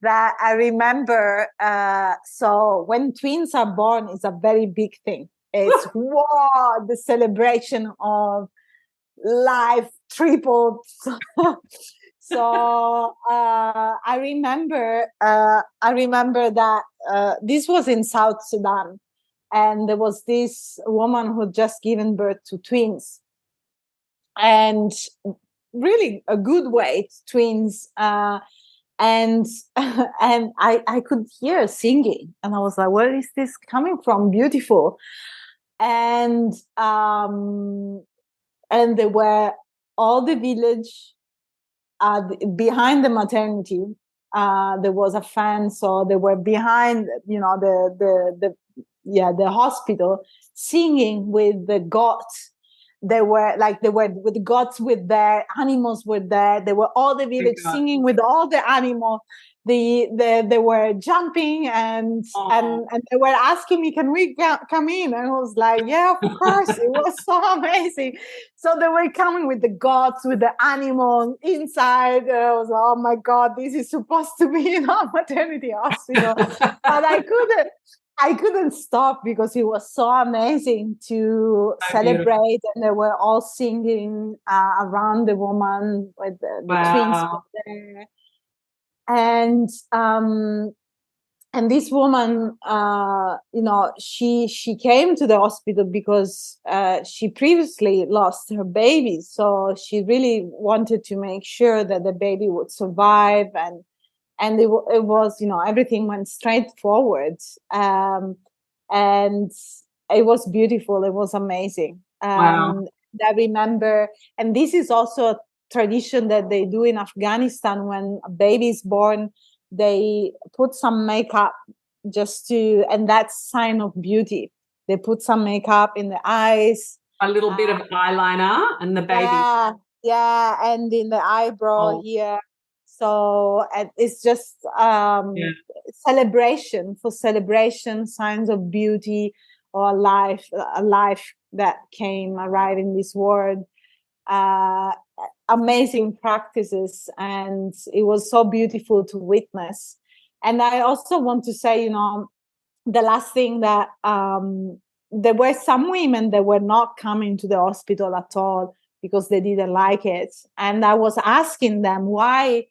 that I remember. So when twins are born, it's a very big thing. It's the celebration of life tripled. So I remember that this was in South Sudan, and there was this woman who had just given birth to twins, and really a good weight twins. And I could hear singing, and I was like, "Where is this coming from? Beautiful!" And there were all the village. Behind the maternity, there was a fence, so they were behind, the hospital, singing with the goats. They were with the goats, with their animals were there. They were all the village singing with all the animals. They were jumping and they were asking me, can we come in? And I was like, yeah, of course. It was so amazing. So they were coming with the goats, with the animals inside. And I was like, oh my God, this is supposed to be in our maternity hospital. But I couldn't stop because it was so amazing to celebrate. Beautiful. And they were all singing around the woman with the twins there. And this woman, she came to the hospital because she previously lost her baby. So she really wanted to make sure that the baby would survive. And it was, everything went straight forward. And it was beautiful. It was amazing. Wow. I remember, and this is also a tradition that they do in Afghanistan. When a baby is born, they put some makeup and that's sign of beauty. They put some makeup in the eyes, A little bit of eyeliner, and the baby. Yeah, and in the eyebrow here. So it's just celebration, signs of beauty, or a life that arrived in this world. Amazing practices, and it was so beautiful to witness. And I also want to say, the last thing, that there were some women that were not coming to the hospital at all because they didn't like it. And I was asking them, why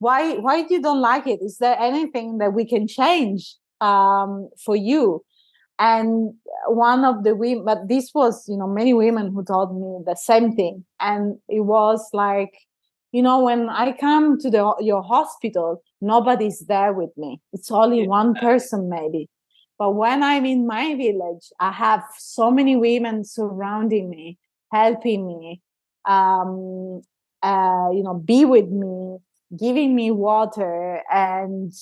you don't like it? Is there anything that we can change for you? And one of the women, but this was, many women who told me the same thing. And it was like, when I come to your hospital, nobody's there with me. It's only one person maybe. But when I'm in my village, I have so many women surrounding me, helping me, be with me, giving me water, and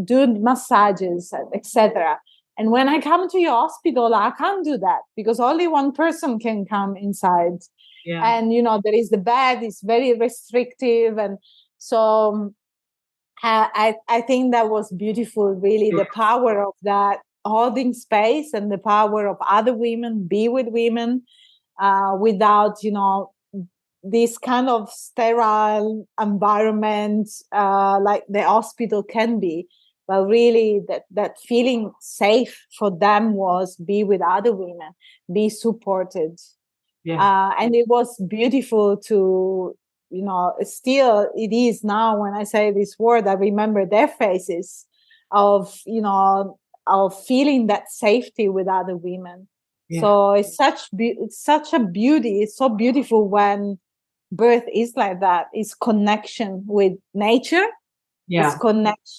doing massages, etc. And when I come to your hospital, I can't do that because only one person can come inside. Yeah. And, there is the bed, it's very restrictive. And so I think that was beautiful, really, the power of that holding space and the power of other women, be with women without, this kind of sterile environment like the hospital can be. But really that feeling safe for them was be with other women, be supported. Yeah. And it was beautiful to, still it is now when I say this word, I remember their faces of feeling that safety with other women. Yeah. So it's such a beauty. It's so beautiful when birth is like that. It's connection with nature. Yeah.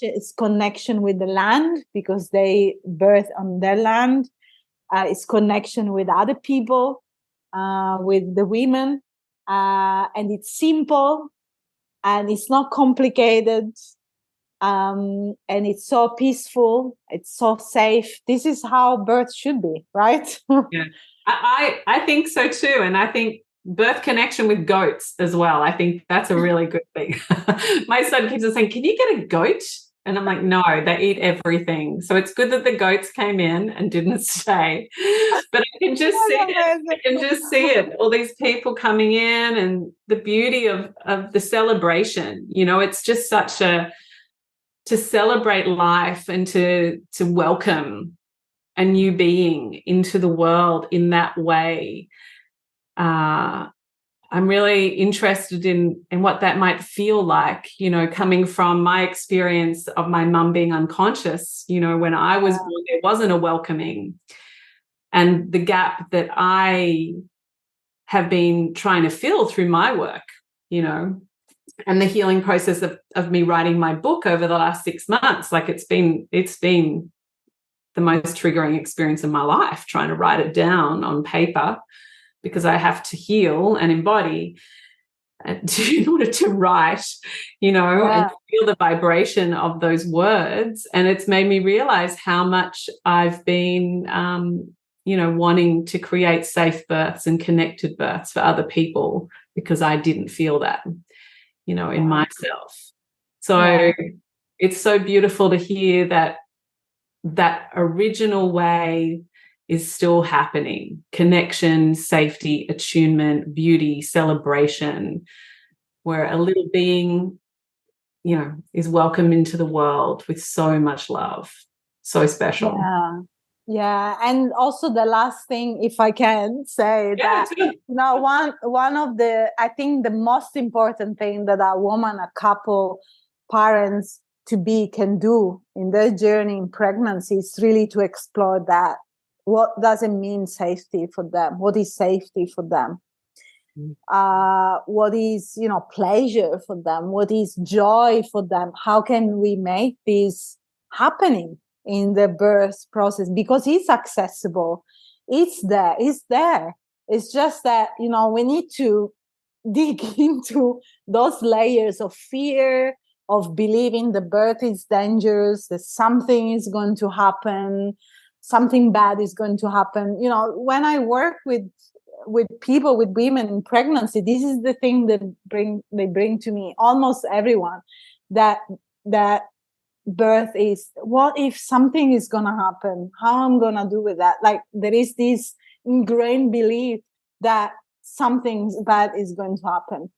It's connection with the land because they birth on their land. It's connection with other people, with the women, and it's simple, and it's not complicated, and it's so peaceful. It's so safe. This is how birth should be, right? Yeah, I think so too, and I think birth connection with goats as well. I think that's a really good thing. My son keeps on saying, "Can you get a goat?" And I'm like, no, they eat everything. So it's good that the goats came in and didn't stay. But I can just see it. I can just see it. All these people coming in and the beauty of the celebration. It's just such to celebrate life and to welcome a new being into the world in that way. I'm really interested in what that might feel like, coming from my experience of my mum being unconscious. When I was born, there wasn't a welcoming. And the gap that I have been trying to fill through my work, and the healing process of me writing my book over the last 6 months, like it's been the most triggering experience of my life, trying to write it down on paper, because I have to heal and embody in order to write, and feel the vibration of those words. And it's made me realize how much I've been, wanting to create safe births and connected births for other people because I didn't feel that, in myself. So it's so beautiful to hear that original way is still happening. Connection, safety, attunement, beauty, celebration, where a little being, is welcomed into the world with so much love. So special. Yeah. And also the last thing, if I can say one of the, I think the most important thing that a woman, a couple parents to be can do in their journey in pregnancy is really to explore that. What does it mean safety for them? What is safety for them? What is, pleasure for them? What is joy for them? How can we make this happening in the birth process? Because it's accessible. It's there. It's just that, we need to dig into those layers of fear, of believing the birth is dangerous, that something is going to happen, something bad is going to happen. When I work with people, with women in pregnancy, this is the thing that they bring to me, almost everyone, that birth is, what if something is going to happen? How I'm going to do with that? Like, there is this ingrained belief that something bad is going to happen.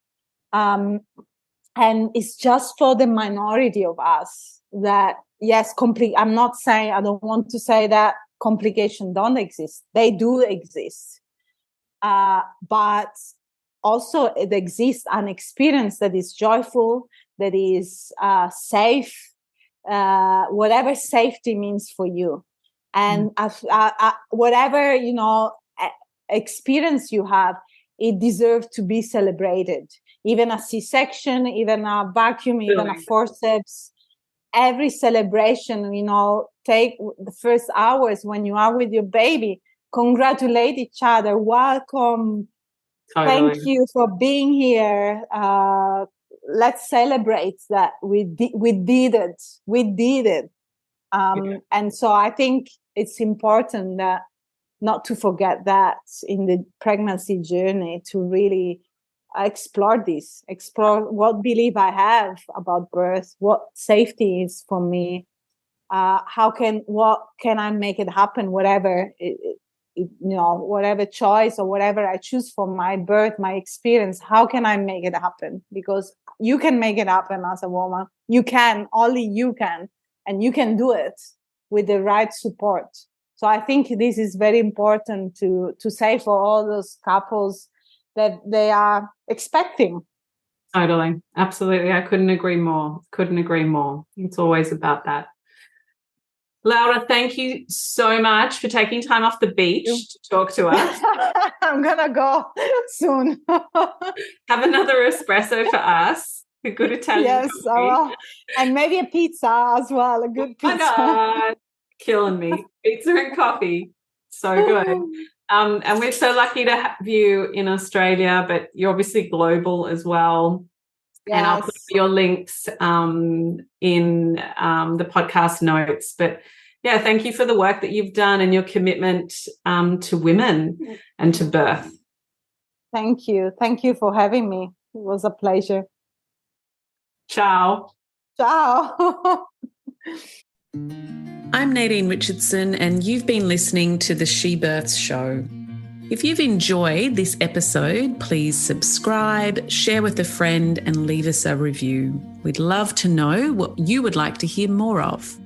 And it's just for the minority of us that, yes, I'm not saying, I don't want to say that complications don't exist. They do exist. But also it exists an experience that is joyful, that is safe, whatever safety means for you. And whatever, experience you have, it deserves to be celebrated. Even a C-section, even a vacuum, even a forceps, every celebration, take the first hours when you are with your baby, congratulate each other, welcome, thank you for being here. Let's celebrate that we did it. And so I think it's important that not to forget that in the pregnancy journey, to really explore what belief I have about birth, what safety is for me, what can I make it happen, whatever whatever choice or whatever I choose for my birth, my experience, how can I make it happen? Because you can make it happen as a woman. Only you can, and you can do it with the right support. So I think this is very important to say for all those couples that they are expecting. Totally. Absolutely. I couldn't agree more. It's always about that. Laura, thank you so much for taking time off the beach to talk to us. I'm going to go soon. Have another espresso for us. A good Italian coffee. I will. And maybe a pizza as well. A good pizza. Oh my God. Killing me. Pizza and coffee. So good. And we're so lucky to have you in Australia, but you're obviously global as well. Yes. And I'll put your links in the podcast notes. But yeah, thank you for the work that you've done and your commitment to women and to birth. Thank you. Thank you for having me. It was a pleasure. Ciao. Ciao. I'm Nadine Richardson, and you've been listening to the She Births Show. If you've enjoyed this episode, please subscribe, share with a friend, and leave us a review. We'd love to know what you would like to hear more of.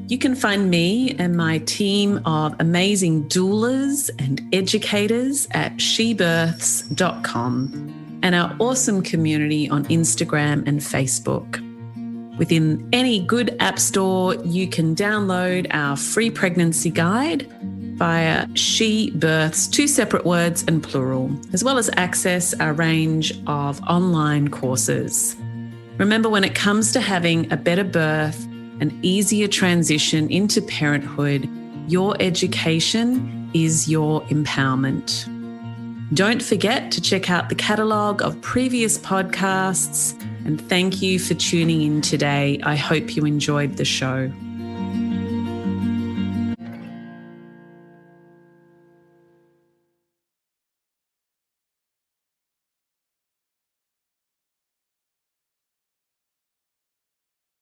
You can find me and my team of amazing doulas and educators at shebirths.com and our awesome community on Instagram and Facebook. Within any good app store, you can download our free pregnancy guide via She Births, 2 separate words and plural, as well as access our range of online courses. Remember, when it comes to having a better birth, an easier transition into parenthood, your education is your empowerment. Don't forget to check out the catalogue of previous podcasts, and thank you for tuning in today. I hope you enjoyed the show.